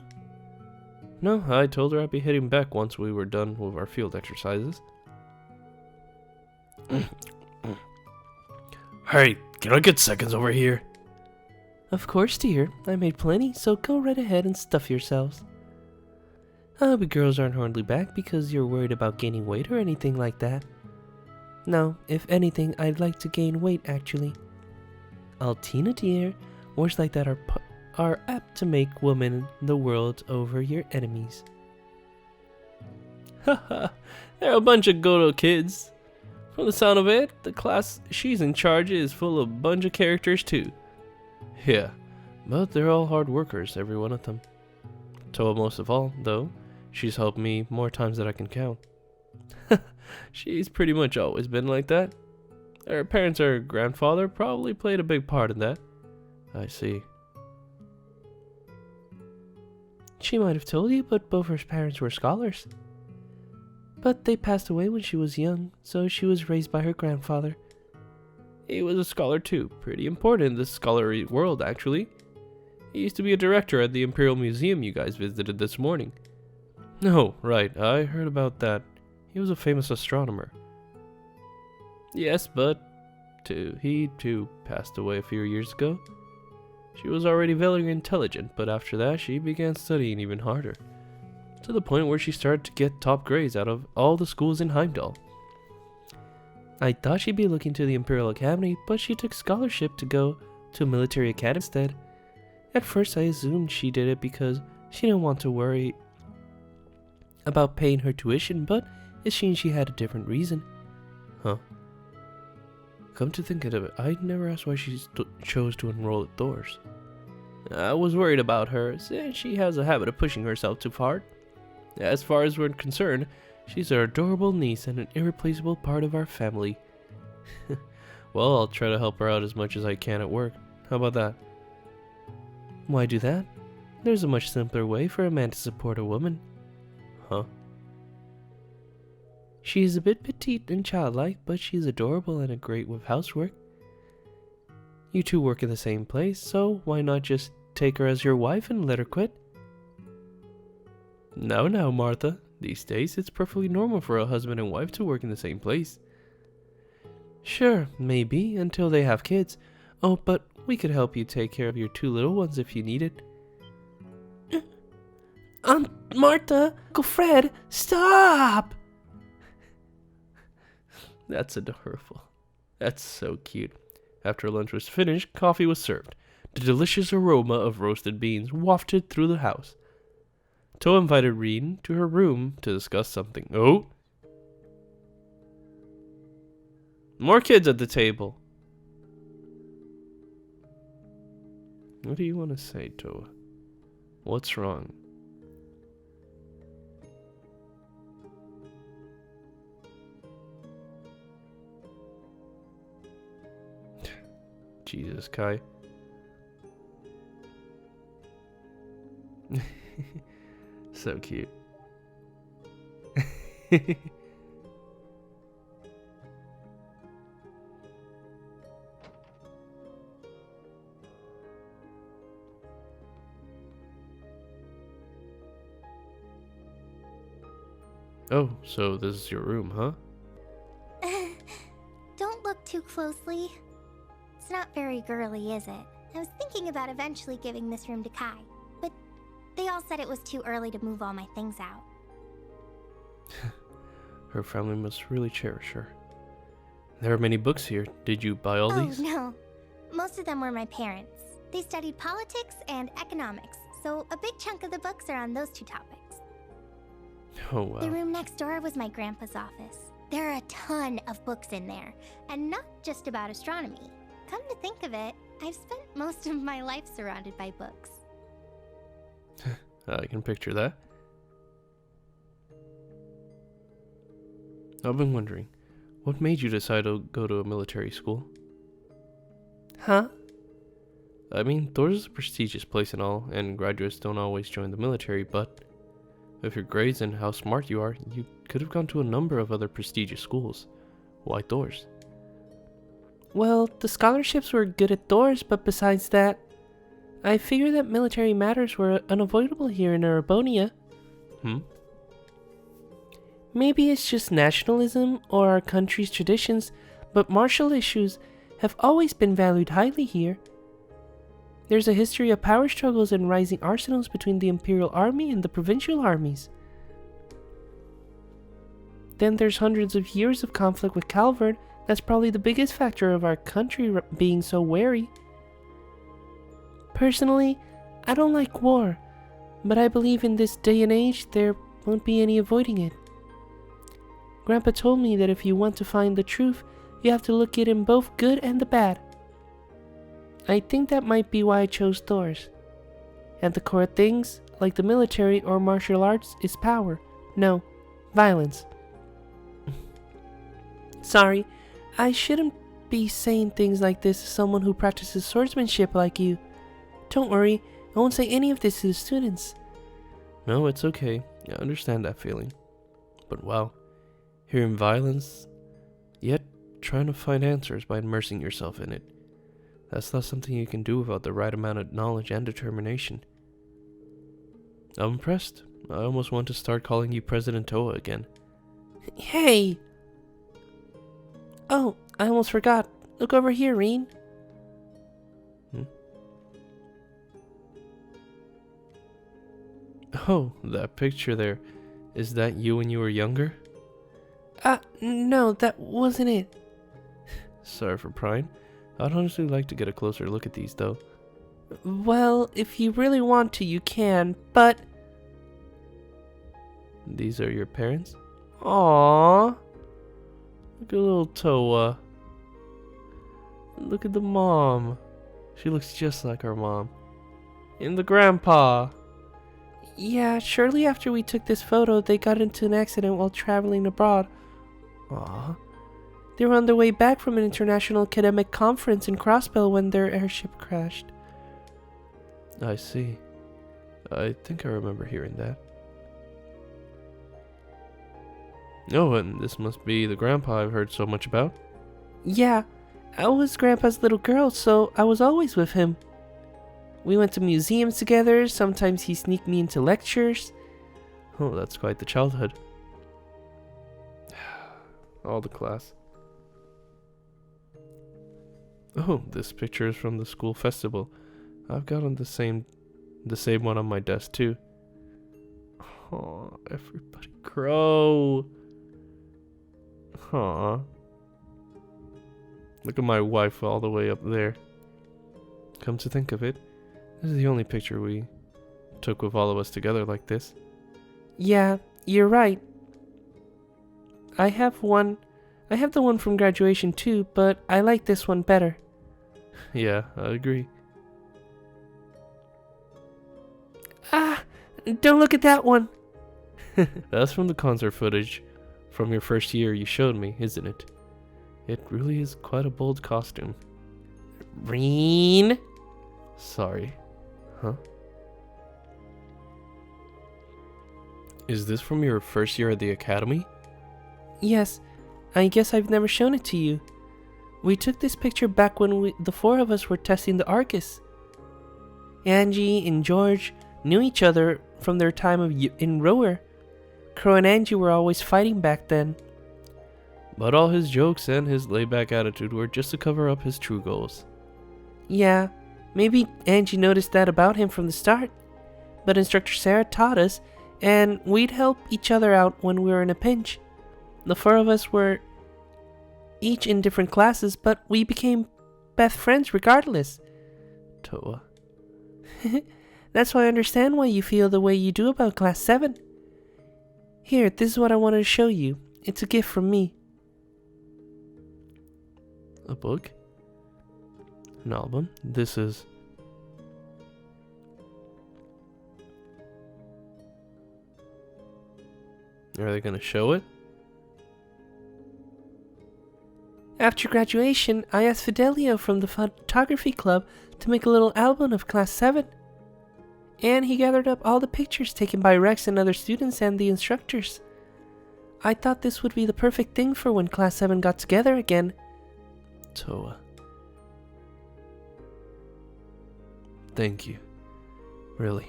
S1: No, I told her I'd be heading back once we were done with our field exercises. Hey, can I get seconds over here?
S3: Of course, dear. I made plenty, so go right ahead and stuff yourselves. I hope you girls aren't hardly back because you're worried about gaining weight or anything like that. No, if anything, I'd like to gain weight, actually. Altina, dear, words like that are apt to make women the world over your enemies.
S1: Haha, they're a bunch of Goto kids. From the sound of it, the class she's in charge is full of a bunch of characters too. Yeah, but they're all hard workers, every one of them. Toa most of all, though. She's helped me more times than I can count. She's pretty much always been like that. Her parents or grandfather probably played a big part in that. I see.
S3: She might have told you, but both her parents were scholars. But they passed away when she was young, so she was raised by her grandfather.
S1: He was a scholar too, pretty important in the scholarly world actually. He used to be a director at the Imperial Museum you guys visited this morning. No, right, I heard about that. He was a famous astronomer. Yes, but he too passed away a few years ago. She was already very intelligent, but after that she began studying even harder. To the point where she started to get top grades out of all the schools in Heimdall.
S3: I thought she'd be looking to the Imperial Academy, but she took scholarship to go to a military academy instead. At first I assumed she did it because she didn't want to worry about paying her tuition, but it seems she had a different reason.
S1: Huh? Come to think of it, I never asked why she chose to enroll at Thors. I was worried about her, since she has a habit of pushing herself too hard. As far as we're concerned, she's our adorable niece and an irreplaceable part of our family. Well, I'll try to help her out as much as I can at work. How about that?
S3: Why do that? There's a much simpler way for a man to support a woman.
S1: Huh?
S3: She is a bit petite and childlike, but she's adorable and great with housework. You two work in the same place, so why not just take her as your wife and let her quit?
S1: Now, Martha. These days, it's perfectly normal for a husband and wife to work in the same place.
S3: Sure, maybe, until they have kids. Oh, but we could help you take care of your two little ones if you needed. Aunt Martha, Uncle Fred, stop!
S1: That's adorable. That's so cute. After lunch was finished, coffee was served. The delicious aroma of roasted beans wafted through the house. Toa invited Rean to her room to discuss something. Oh! More kids at the table. What do you want to say, Toa? What's wrong? Jesus, Kai. So cute. Oh, so this is your room, huh?
S8: Don't look too closely. It's not very girly, is it? I was thinking about eventually giving this room to Kai, but they all said it was too early to move all my things out.
S1: Her family must really cherish her. There are many books here. Did you buy all these?
S8: Oh, no. Most of them were my parents. They studied politics and economics, so a big chunk of the books are on those two topics.
S1: Oh, wow.
S8: The room next door was my grandpa's office. There are a ton of books in there, and not just about astronomy. Come to think of it, I've spent most of my life surrounded by books.
S1: I can picture that. I've been wondering, what made you decide to go to a military school?
S3: Huh?
S1: I mean, Thors is a prestigious place and all, and graduates don't always join the military, but with your grades and how smart you are, you could have gone to a number of other prestigious schools. Why Thors?
S3: Well, the scholarships were good at Thors, but besides that, I figured that military matters were unavoidable here in Erebonian. Maybe it's just nationalism or our country's traditions, but martial issues have always been valued highly here. There's a history of power struggles and rising arsenals between the Imperial Army and the provincial armies. Then there's hundreds of years of conflict with Calvard. That's probably the biggest factor of our country being so wary. Personally, I don't like war, but I believe in this day and age there won't be any avoiding it. Grandpa told me that if you want to find the truth, you have to look it in both good and the bad. I think that might be why I chose Thors. At the core of things, like the military or martial arts, is power. No, violence. Sorry, I shouldn't be saying things like this to someone who practices swordsmanship like you. Don't worry, I won't say any of this to the students.
S1: No, it's okay. I understand that feeling. But wow, hearing violence, yet trying to find answers by immersing yourself in it. That's not something you can do without the right amount of knowledge and determination. I'm impressed. I almost want to start calling you President Toa again.
S3: Hey! Oh, I almost forgot. Look over here, Rean.
S1: Oh, that picture there. Is that you when you were younger?
S3: No, that wasn't it.
S1: Sorry for prying. I'd honestly like to get a closer look at these, though.
S3: Well, if you really want to, you can, but...
S1: These are your parents?
S3: Aww.
S1: Look at little Toa. Look at the mom. She looks just like our mom. And the grandpa.
S3: Yeah, shortly after we took this photo, they got into an accident while traveling abroad.
S1: Aw.
S3: They were on their way back from an international academic conference in Crossbell when their airship crashed.
S1: I see. I think I remember hearing that. Oh, and this must be the grandpa I've heard so much about.
S3: Yeah, I was Grandpa's little girl, so I was always with him. We went to museums together, sometimes he sneaked me into lectures.
S1: Oh, that's quite the childhood. All the class. Oh, this picture is from the school festival. I've got on the same one on my desk too. Oh, everybody crow. Aw. Look at my wife all the way up there. Come to think of it, this is the only picture we took with all of us together like this.
S3: Yeah, you're right. I have the one from graduation too, but I like this one better.
S1: Yeah, I agree.
S3: Ah, don't look at that one.
S1: That's from the concert footage from your first year you showed me, isn't it? It really is quite a bold costume.
S3: Rean?
S1: Sorry. Huh? Is this from your first year at the academy?
S3: Yes, I guess I've never shown it to you. We took this picture back when the four of us were testing the Arcus. Angie and George knew each other from their time in Rower. Crow and Angie were always fighting back then.
S1: But all his jokes and his laid-back attitude were just to cover up his true goals.
S3: Yeah, maybe Angie noticed that about him from the start. But Instructor Sarah taught us, and we'd help each other out when we were in a pinch. The four of us were each in different classes, but we became best friends regardless.
S1: Toa.
S3: That's why I understand why you feel the way you do about Class 7. Here, this is what I wanted to show you. It's a gift from me.
S1: A book? An album? This is... Are they gonna show it?
S3: After graduation, I asked Fidelio from the photography club to make a little album of Class 7. And he gathered up all the pictures taken by Rex and other students and the instructors. I thought this would be the perfect thing for when Class 7 got together again.
S1: Toa. Thank you. Really.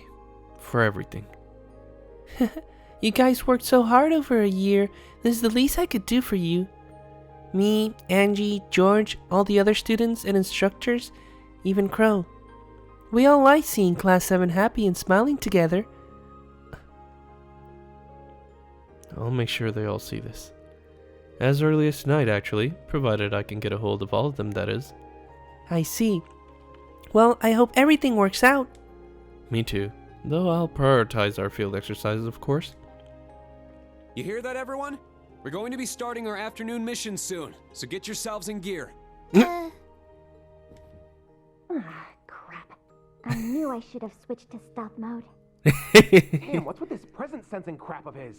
S1: For everything.
S3: You guys worked so hard over a year. This is the least I could do for you. Me, Angie, George, all the other students and instructors, even Crow. We all like seeing Class 7 happy and smiling together.
S1: I'll make sure they all see this. As early as tonight, actually, provided I can get a hold of all of them, that is.
S3: I see. Well, I hope everything works out.
S1: Me too. Though I'll prioritize our field exercises, of course.
S6: You hear that, everyone? We're going to be starting our afternoon mission soon, so get yourselves in gear.
S8: Crap. I knew I should have switched to stealth mode.
S11: Damn, what's with this presence sensing crap of his?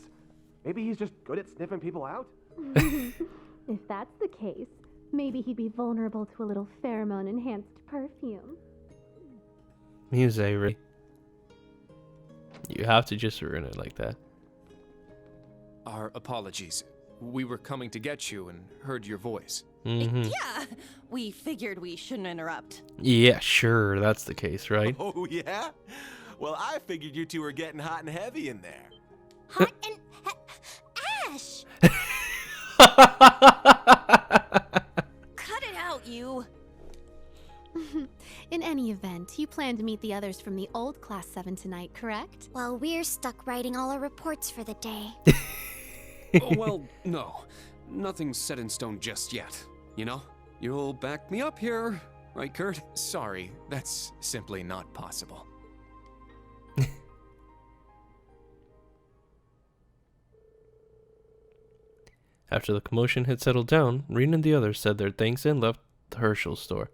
S11: Maybe he's just good at sniffing people out?
S12: If that's the case, maybe he'd be vulnerable to a little pheromone-enhanced perfume.
S1: Muse, you have to just ruin it like that.
S6: Our apologies. We were coming to get you and heard your voice.
S7: Yeah, we figured we shouldn't interrupt.
S1: Yeah, sure, that's the case, right?
S13: Oh, yeah? Well, I figured you two were getting hot and heavy in there.
S8: Hot and Ash!
S7: Cut it out, you.
S12: In any event, you plan to meet the others from the old Class 7 tonight, correct?
S8: Well, we're stuck writing all our reports for the day.
S6: Oh, well, no. Nothing's set in stone just yet, you know? You'll back me up here, right, Kurt?
S13: Sorry, that's simply not possible.
S1: After the commotion had settled down, Rean and the others said their thanks and left the Herschel's store.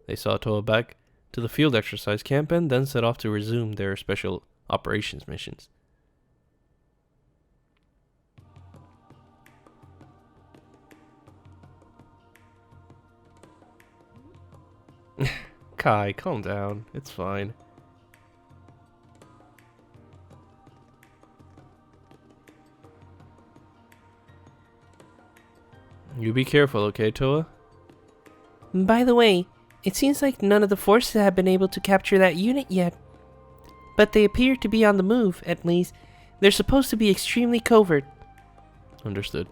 S1: They saw Toa back to the field exercise camp and then set off to resume their special operations missions. Kai, calm down. It's fine. You be careful, okay, Toa?
S3: By the way, it seems like none of the forces have been able to capture that unit yet. But they appear to be on the move, at least. They're supposed to be extremely covert.
S1: Understood.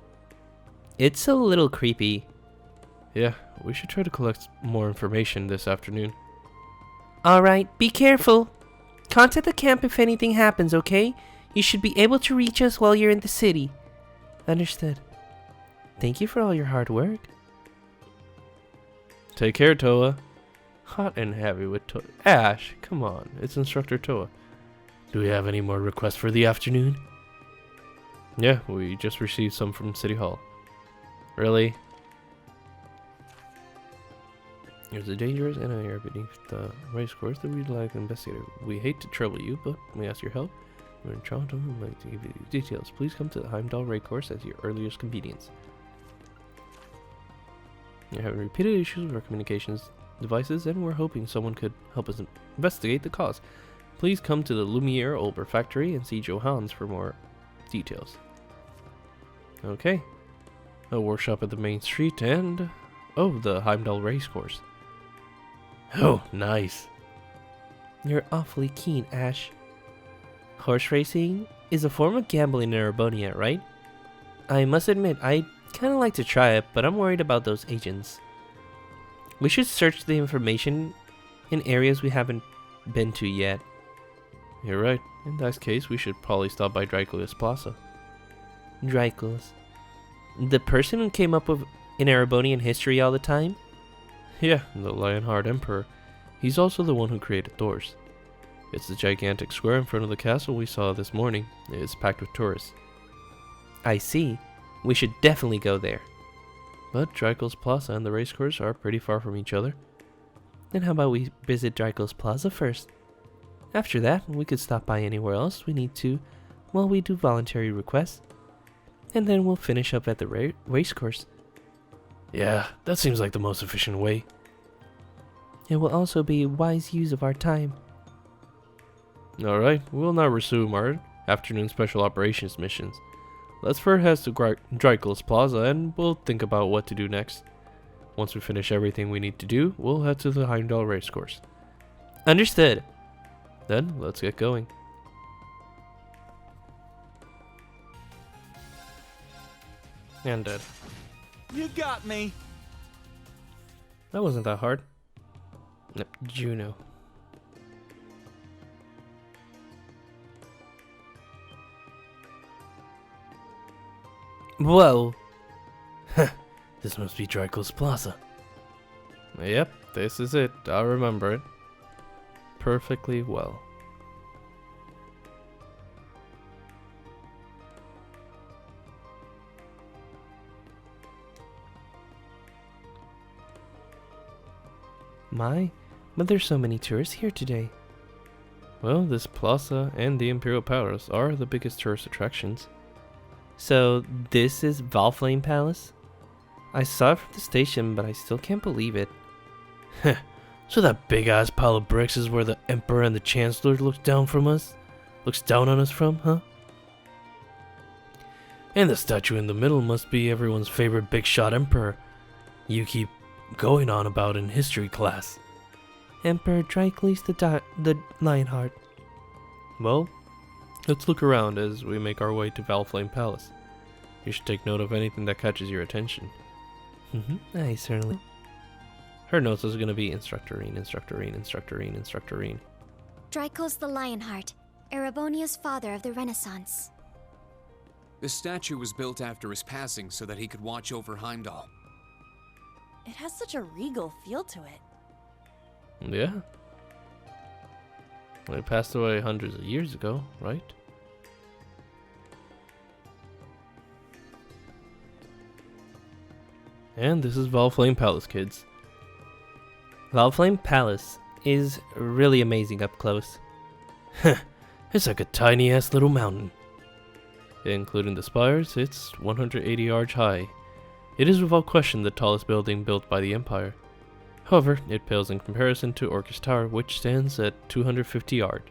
S3: It's a little creepy.
S1: Yeah, we should try to collect more information this afternoon.
S3: Alright, be careful. Contact the camp if anything happens, okay? You should be able to reach us while you're in the city. Understood. Thank you for all your hard work.
S1: Take care, Toa. Hot and heavy with Toa. Ash, come on. It's Instructor Toa. Do we have any more requests for the afternoon? Yeah, we just received some from City Hall. Really? There's a dangerous area beneath the race course that we'd like to investigate. We hate to trouble you, but we ask your help. We're in Toronto and would like to give you details. Please come to the Heimdall race course at your earliest convenience. You're having repeated issues with our communications devices, and we're hoping someone could help us investigate the cause. Please come to the Lumiere Olber factory and see Johans for more details. Okay. A workshop at the main street and... oh, the Heimdall racecourse. Oh, nice.
S3: You're awfully keen, Ash. Horse racing is a form of gambling in Erebonian, right? I must admit, I kind of like to try it, but I'm worried about those agents. We should search the information in areas we haven't been to yet.
S1: You're right. In that case, we should probably stop by Dracula's Plaza.
S3: Dracula's? The person who came up with in Erebonian history all the time?
S1: Yeah, the Lionheart Emperor. He's also the one who created Thors. It's the gigantic square in front of the castle we saw this morning. It's packed with tourists.
S3: I see. We should definitely go there.
S1: But Drykel's Plaza and the racecourse are pretty far from each other.
S3: Then how about we visit Drykel's Plaza first? After that, we could stop by anywhere else we need to while we do voluntary requests. And then we'll finish up at the racecourse.
S1: Yeah, that seems like the most efficient way.
S3: It will also be a wise use of our time.
S1: Alright, we'll now resume our afternoon special operations missions. Let's first head to Drykel's Plaza and we'll think about what to do next. Once we finish everything we need to do, we'll head to the Heimdall racecourse.
S3: Understood.
S1: Then, let's get going. And dead.
S13: You got me.
S1: That wasn't that hard. Nope, Juno.
S3: Whoa.
S1: This must be Drykel's Plaza. Yep, this is it. I remember it perfectly well.
S3: My, but there's so many tourists here today.
S1: Well, this plaza and the Imperial Palace are the biggest tourist attractions.
S3: So, this is Valflame Palace? I saw it from the station, but I still can't believe it.
S1: So that big ass pile of bricks is where the Emperor and the Chancellor looks down on us from, huh? And the statue in the middle must be everyone's favorite big shot Emperor you keep going on about in history class.
S3: Emperor Drykles the Lionheart.
S1: Well, let's look around as we make our way to Valflame Palace. You should take note of anything that catches your attention.
S3: I certainly.
S1: Her notes is going to be Instructor Rean, Instructor Rean, Instructor Rean, Instructor Rean.
S8: Drykles the Lionheart, Erebonia's father of the Renaissance.
S6: The statue was built after his passing so that he could watch over Heimdall.
S7: It has such a regal feel to it.
S1: Yeah. Well, he passed away hundreds of years ago, right? And this is Valflame Palace, kids.
S3: Valflame Palace is really amazing up close.
S1: It's like a tiny ass little mountain. Including the spires, it's 180 yards high. It is without question the tallest building built by the Empire. However, it pales in comparison to Orcus Tower, which stands at 250 yards.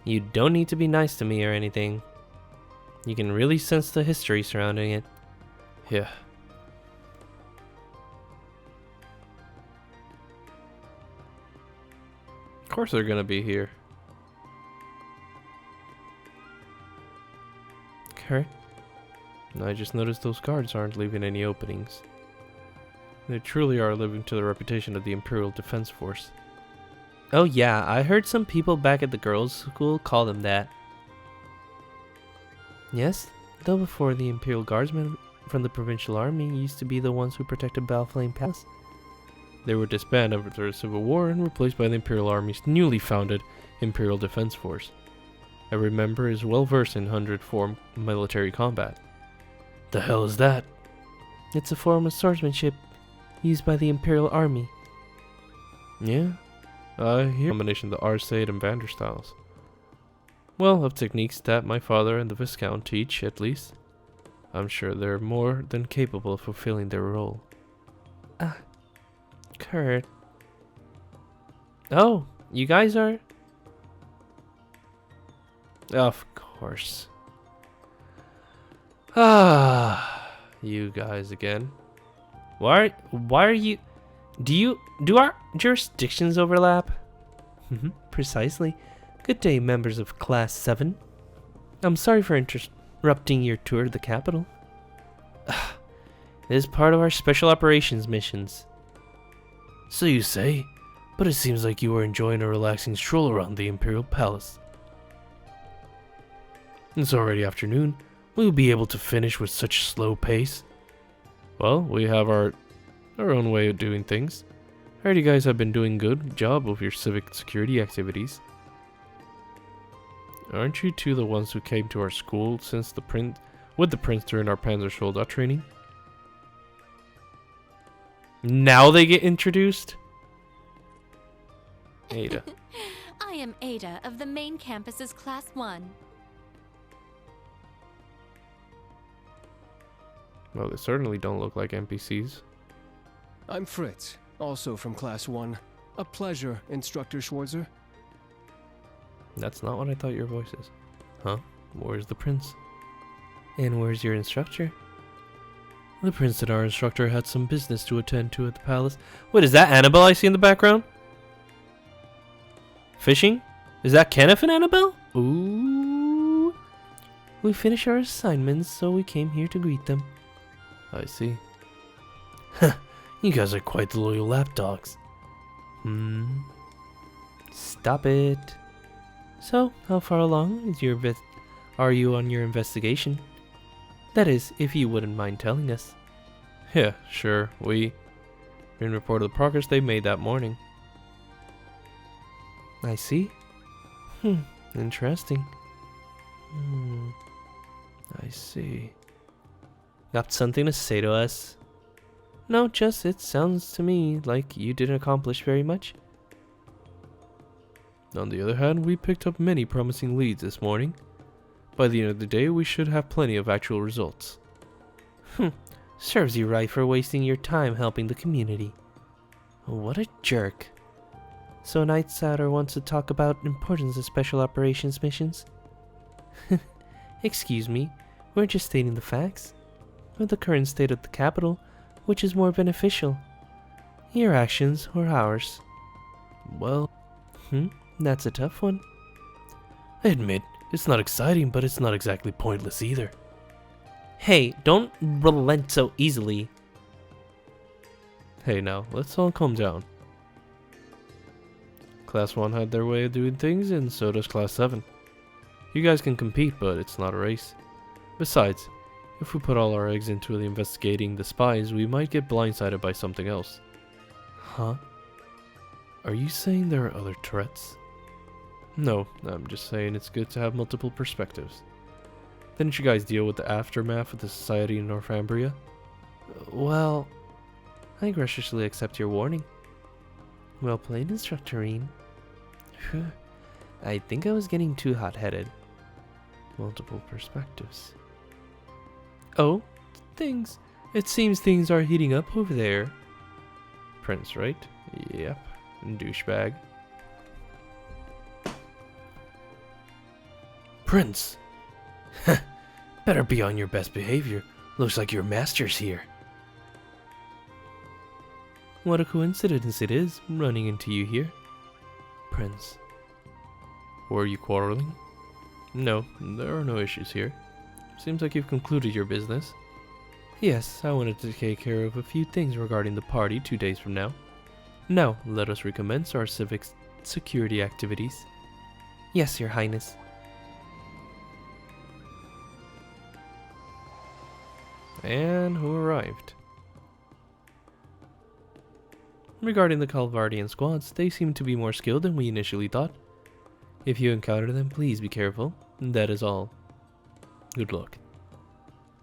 S3: You don't need to be nice to me or anything. You can really sense the history surrounding it.
S1: Yeah. Of course they're gonna be here.
S3: Kurt?
S1: I just noticed those guards aren't leaving any openings. They truly are living to the reputation of the Imperial Defense Force.
S3: Oh yeah, I heard some people back at the girls' school call them that. Yes, though before the Imperial Guardsmen from the Provincial Army used to be the ones who protected Valflame Pass.
S1: They were disbanded after the Civil War and replaced by the Imperial Army's newly founded Imperial Defense Force. Every member is well versed in 100-form military combat. The hell is that?
S3: It's a form of swordsmanship used by the Imperial Army.
S1: Yeah, I hear a combination of the Arcade and Vander styles. Well, of techniques that my father and the Viscount teach, at least. I'm sure they're more than capable of fulfilling their role.
S3: Kurt. Oh, you guys are?
S1: Of course. Ah, you guys again.
S3: Why are you? Do our jurisdictions overlap? Precisely. Good day, members of Class 7. I'm sorry for interrupting your tour of the capital. It is part of our special operations missions.
S1: So you say, but it seems like you were enjoying a relaxing stroll around the Imperial Palace. It's already afternoon. Will you be able to finish with such slow pace? Well, we have our own way of doing things. Heard you guys have been doing good job with your civic security activities. Aren't you two the ones who came to our school since with the prince during our Panzer Soldat training? Now they get introduced? Ada.
S4: I am Ada of the main campus's Class 1.
S1: Well, they certainly don't look like NPCs.
S6: I'm Fritz, also from Class 1. A pleasure, Instructor Schwarzer.
S1: That's not what I thought your voice is. Huh? Where's the prince?
S3: And where's your instructor?
S1: The prince and our instructor had some business to attend to at the palace. Wait, is that Annabelle I see in the background? Fishing? Is that Kenneth and Annabelle? Ooh.
S3: We finished our assignments, so we came here to greet them.
S1: I see. Huh. You guys are quite the loyal lapdogs.
S3: Stop it. So, how far along is are you on your investigation? That is, if you wouldn't mind telling us.
S1: Yeah, sure. We didn't report the progress they made that morning.
S3: I see. Interesting.
S1: I see.
S3: Got something to say to us? No, just it sounds to me like you didn't accomplish very much.
S1: On the other hand, we picked up many promising leads this morning. By the end of the day, we should have plenty of actual results.
S3: Serves you right for wasting your time helping the community. What a jerk. So an outsider wants to talk about importance of special operations missions? Excuse me, we're just stating the facts. Of the current state of the capital, which is more beneficial? Your actions or ours?
S1: Well,
S3: that's a tough one.
S1: I admit, it's not exciting, but it's not exactly pointless either.
S3: Hey, don't relent so easily.
S1: Hey now, let's all calm down. Class 1 had their way of doing things, and so does Class 7. You guys can compete, but it's not a race. Besides, if we put all our eggs into investigating the spies, we might get blindsided by something else.
S3: Huh?
S1: Are you saying there are other threats? No, I'm just saying it's good to have multiple perspectives. Didn't you guys deal with the aftermath of the society in Northumbria?
S3: Well, I graciously accept your warning. Well played, Instructor Rean. I think I was getting too hot-headed.
S1: Multiple perspectives.
S3: Oh, things. It seems things are heating up over there.
S1: Prince, right? Yep. Douchebag. Prince! Better be on your best behavior. Looks like your master's here.
S3: What a coincidence it is, running into you here.
S1: Prince. Were you quarreling? No, there are no issues here. Seems like you've concluded your business.
S3: Yes, I wanted to take care of a few things regarding the party 2 days from now.
S1: Now, let us recommence our civic security activities.
S3: Yes, Your Highness.
S1: And who arrived? Regarding the Calvardian squads, they seem to be more skilled than we initially thought. If you encounter them, please be careful. That is all. Good luck.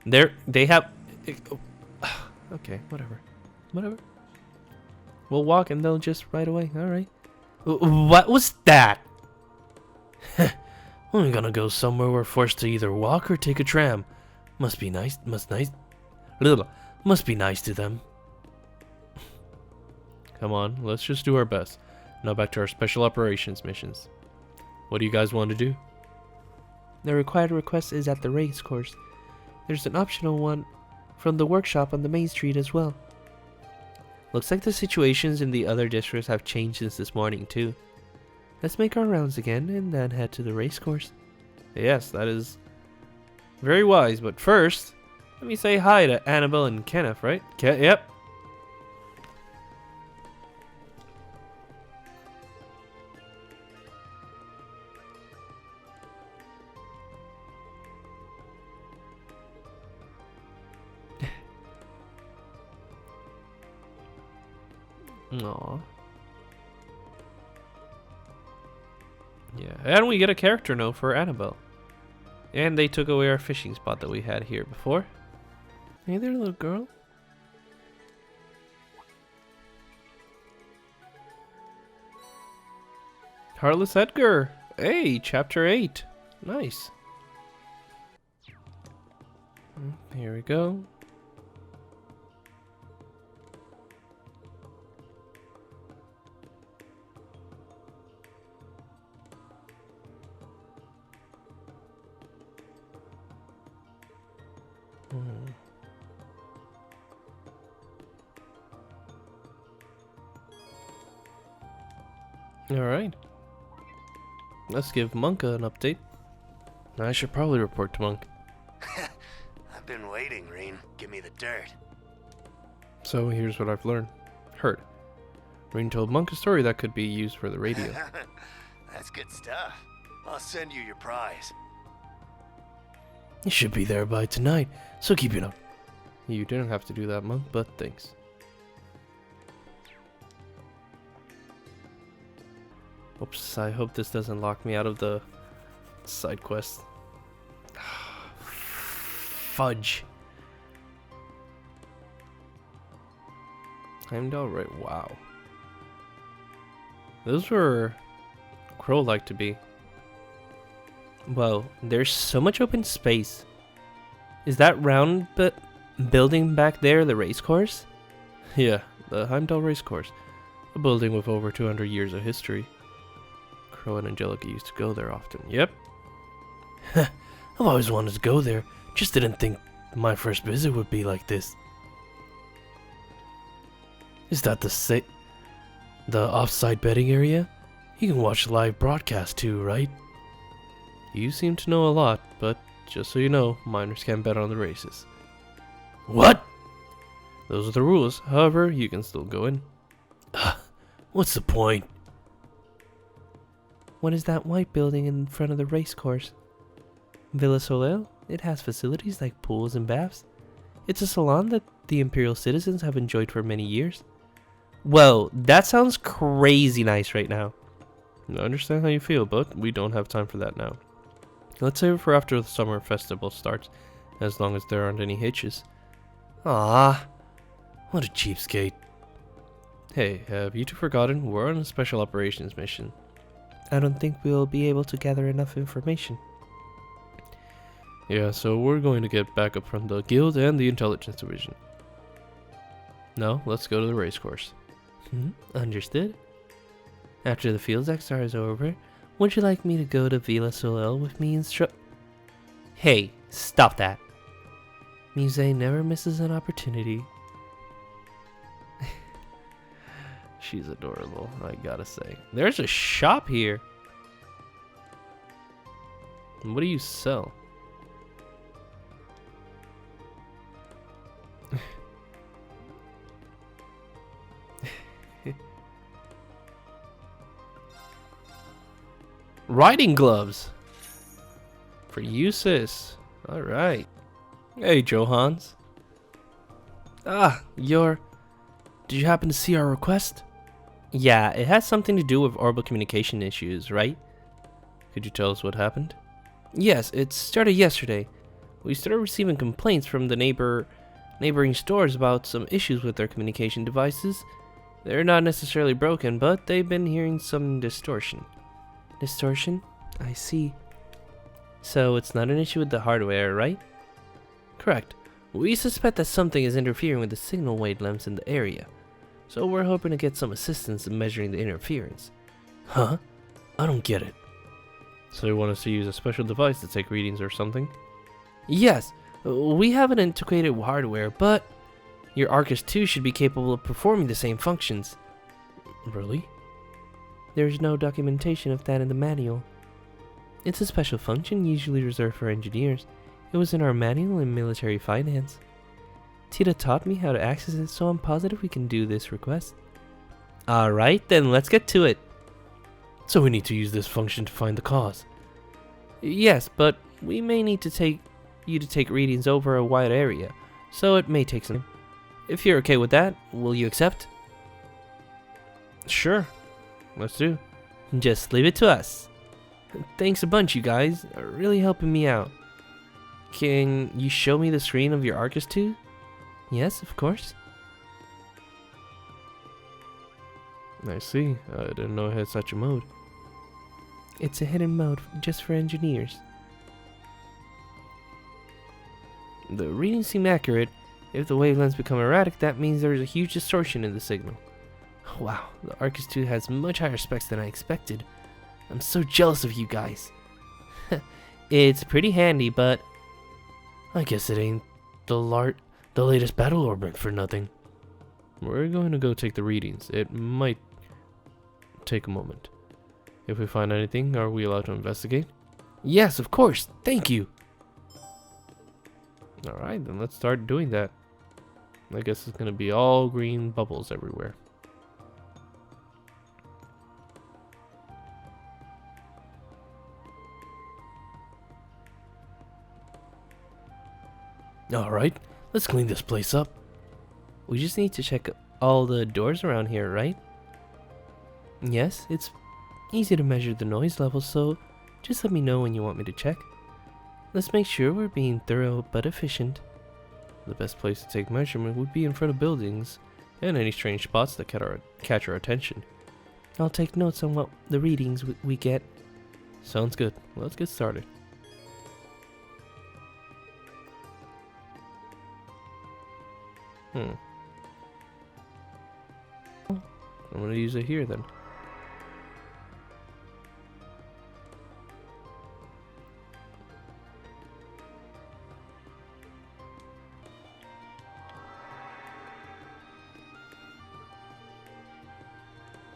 S3: They have...
S1: Okay, whatever.
S3: We'll walk and they'll just right away. Alright.
S1: What was that? We're gonna go somewhere we're forced to either walk or take a tram. Must be nice to them. Come on, let's just do our best. Now back to our special operations missions. What do you guys want to do?
S3: The required request is at the race course. There's an optional one from the workshop on the main street as well. Looks like the situations in the other districts have changed since this morning too. Let's make our rounds again and then head to the race course.
S1: Yes, that is very wise, but first, let me say hi to Annabelle and Kenneth, right? Yep. Aww. Yeah, and we get a character note for Annabelle. And they took away our fishing spot that we had here before. Hey there, little girl. Heartless Edgar. Hey, chapter 8. Nice. Here we go. Alright. Let's give Monka an update. I should probably report to Monk.
S14: I've been waiting, Rean. Give me the dirt.
S1: So here's what I've learned. Heard. Rean told Monk a story that could be used for the radio.
S14: That's good stuff. I'll send you your prize.
S1: You should be there by tonight, so keep it up. You didn't have to do that, Monk, but thanks. Oops, I hope this doesn't lock me out of the side quest. Fudge. Heimdall, right? Wow. Those were Crow-like to be. Well, there's so much open space. Is that round building back there the race course? Yeah, the Heimdall race course. A building with over 200 years of history. Crow and Angelica used to go there often. Yep. I've always wanted to go there. Just didn't think my first visit would be like this. Is that the off-site betting area? You can watch live broadcast too, right? You seem to know a lot, but just so you know, minors can't bet on the races. What? Those are the rules. However, you can still go in. What's the point?
S3: What is that white building in front of the race course? Villa Soleil? It has facilities like pools and baths. It's a salon that the Imperial citizens have enjoyed for many years. Well, that sounds crazy nice right now.
S1: I understand how you feel, but we don't have time for that now. Let's save it for after the summer festival starts, as long as there aren't any hitches.
S3: Ah,
S1: what a cheapskate. Hey, have you two forgotten? We're on a special operations mission.
S3: I don't think we'll be able to gather enough information.
S1: Yeah, so we're going to get backup from the guild and the intelligence division. Now, let's go to the race course.
S3: Understood. After the field extra is over, would you like me to go to Villa Soleil with me Hey, stop that. Musée never misses an opportunity.
S1: She's adorable, I gotta say. There's a shop here. What do you sell? Riding gloves. For you, sis. Alright. Hey, Johans. Did you happen to see our request?
S3: Yeah, it has something to do with orbital communication issues, right?
S1: Could you tell us what happened?
S3: Yes, it started yesterday. We started receiving complaints from the neighboring stores about some issues with their communication devices. They're not necessarily broken, but they've been hearing some distortion. Distortion? I see. So it's not an issue with the hardware, right?
S1: Correct.
S3: We suspect that something is interfering with the signal wavelengths in the area. So we're hoping to get some assistance in measuring the interference.
S1: Huh? I don't get it. So you want us to use a special device to take readings or something?
S3: Yes, we have an integrated hardware, but your Arcus 2 should be capable of performing the same functions.
S1: Really?
S3: There's no documentation of that in the manual. It's a special function usually reserved for engineers. It was in our manual in military finance. Tita taught me how to access it, so I'm positive we can do this request. Alright, then let's get to it.
S1: So we need to use this function to find the cause?
S3: Yes, but we may need to take readings over a wide area, so it may take some time. If you're okay with that, will you accept?
S1: Sure. Let's do.
S3: Just leave it to us. Thanks a bunch, you guys. Really helping me out. Can you show me the screen of your Arcus 2? Yes, of course.
S1: I see. I didn't know it had such a mode.
S3: It's a hidden mode just for engineers. The readings seem accurate. If the wavelengths become erratic, that means there is a huge distortion in the signal. Wow, the Arcus 2 has much higher specs than I expected. I'm so jealous of you guys. It's pretty handy, but
S1: I guess it ain't the latest battle orbit for nothing. We're going to go take the readings. It might take a moment. If we find anything, are we allowed to investigate?
S3: Yes, of course. Thank you.
S1: Alright, then let's start doing that. I guess it's going to be all green bubbles everywhere. Alright, let's clean this place up.
S3: We just need to check all the doors around here, right? Yes, it's easy to measure the noise level, so just let me know when you want me to check. Let's make sure we're being thorough but efficient.
S1: The best place to take measurement would be in front of buildings and any strange spots that catch our attention.
S3: I'll take notes on what the readings we get.
S1: Sounds good. Let's get started. I'm gonna use it here then.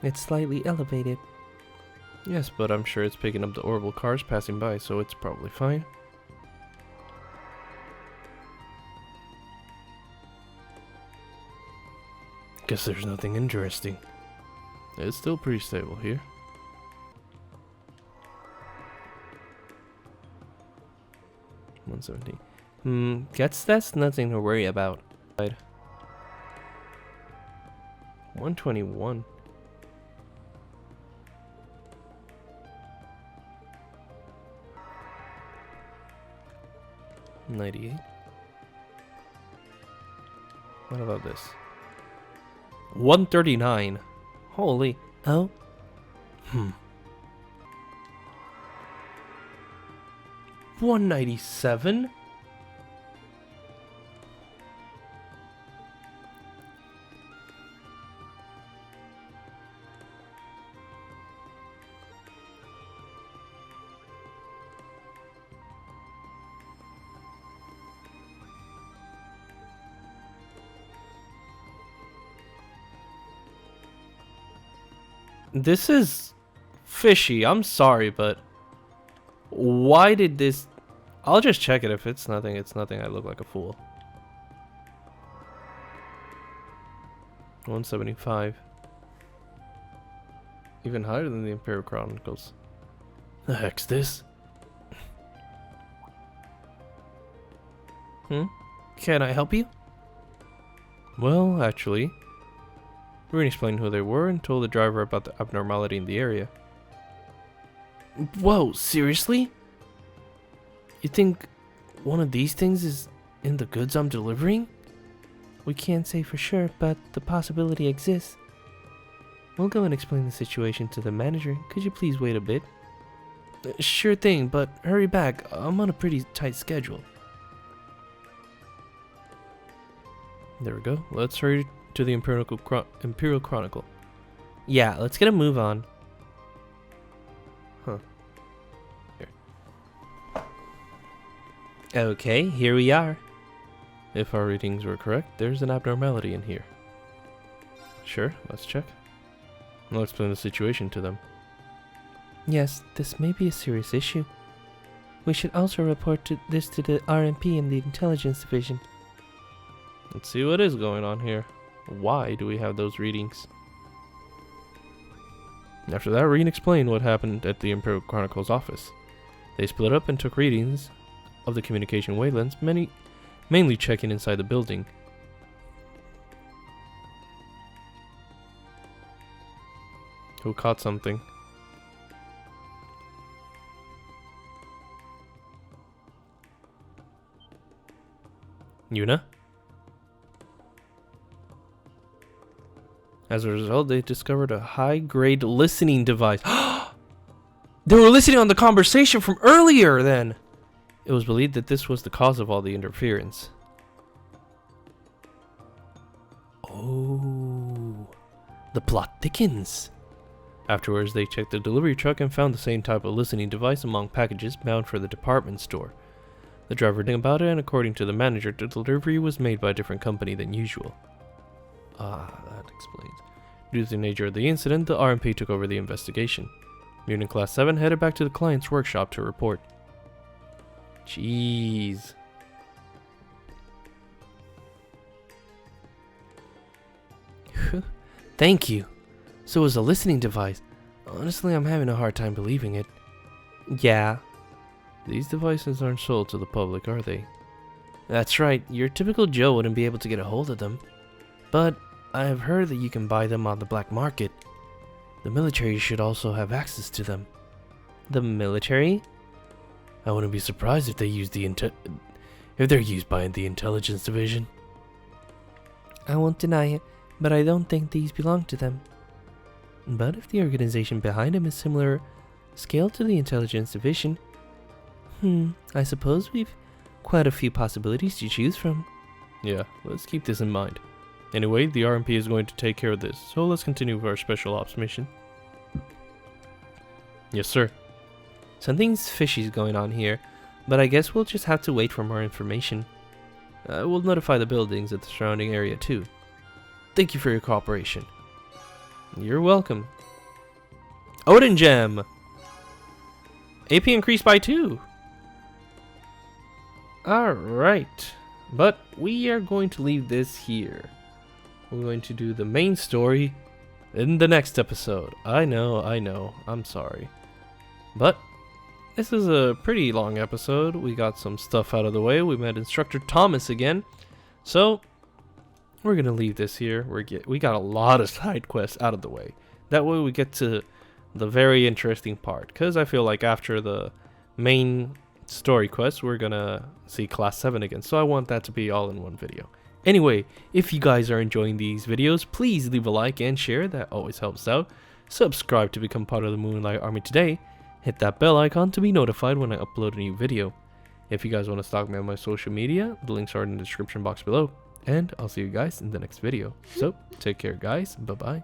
S3: It's slightly elevated.
S1: Yes, but I'm sure it's picking up the orbital cars passing by, so it's probably fine. Guess there's nothing interesting. It's still pretty stable here. $170.
S3: Guess that's nothing to worry about.
S1: $121. $98. What about this? $139.
S3: Holy. Oh.
S1: $197. This is fishy. I'm sorry, but why did this... I'll just check it. If it's nothing, it's nothing. I look like a fool. 175. Even higher than the Imperial Chronicles. The heck's this?
S3: Can I help you?
S1: Well, actually, Rean explained who they were and told the driver about the abnormality in the area.
S3: Whoa, seriously? You think one of these things is in the goods I'm delivering? We can't say for sure, but the possibility exists. We'll go and explain the situation to the manager. Could you please wait a bit?
S1: Sure thing, but hurry back. I'm on a pretty tight schedule. There we go. Let's hurry to the Imperial Chronicle.
S3: Yeah, let's get a move on.
S1: Huh. Here.
S3: Okay, here we are.
S1: If our readings were correct, there's an abnormality in here. Sure, let's check. I'll explain the situation to them.
S3: Yes, this may be a serious issue. We should also report this to the RMP and the Intelligence Division.
S1: Let's see what is going on here. Why do we have those readings? After that, Rean explained what happened at the Imperial Chronicle's office. They split up and took readings of the communication wavelengths, mainly checking inside the building. Who caught something? Yuna? As a result, they discovered a high-grade listening device. They were listening on the conversation from earlier then! It was believed that this was the cause of all the interference. Oh, the plot thickens. Afterwards, they checked the delivery truck and found the same type of listening device among packages bound for the department store. The driver knew about it, and according to the manager, the delivery was made by a different company than usual. Ah, that explains. Due to the nature of the incident, the RMP took over the investigation. Mutant Class 7 headed back to the client's workshop to report. Jeez. Thank you. So it was a listening device. Honestly, I'm having a hard time believing it. Yeah. These devices aren't sold to the public, are they? That's right. Your typical Joe wouldn't be able to get a hold of them. But I have heard that you can buy them on the black market. The military should also have access to them. The military? I wouldn't be surprised if they use if they're used by the intelligence division.
S3: I won't deny it, but I don't think these belong to them. But if the organization behind them is similar scale to the intelligence division, I suppose we've quite a few possibilities to choose from.
S1: Yeah, let's keep this in mind. Anyway, the RMP is going to take care of this, so let's continue with our special ops mission. Yes, sir.
S3: Something's fishy's going on here, but I guess we'll just have to wait for more information.
S1: We'll notify the buildings at the surrounding area too. Thank you for your cooperation. You're welcome. Odin Gem! AP increased by 2. Alright. But we are going to leave this here. We're going to do the main story in the next episode. I know. I'm sorry. But this is a pretty long episode. We got some stuff out of the way. We met Instructor Thomas again. So we're going to leave this here. We got a lot of side quests out of the way. That way we get to the very interesting part. Because I feel like after the main story quest, we're going to see Class 7 again. So I want that to be all in one video. Anyway, if you guys are enjoying these videos, please leave a like and share. That always helps out. Subscribe to become part of the Moonlight Army today. Hit that bell icon to be notified when I upload a new video. If you guys want to stalk me on my social media, the links are in the description box below. And I'll see you guys in the next video. So, take care guys. Bye-bye.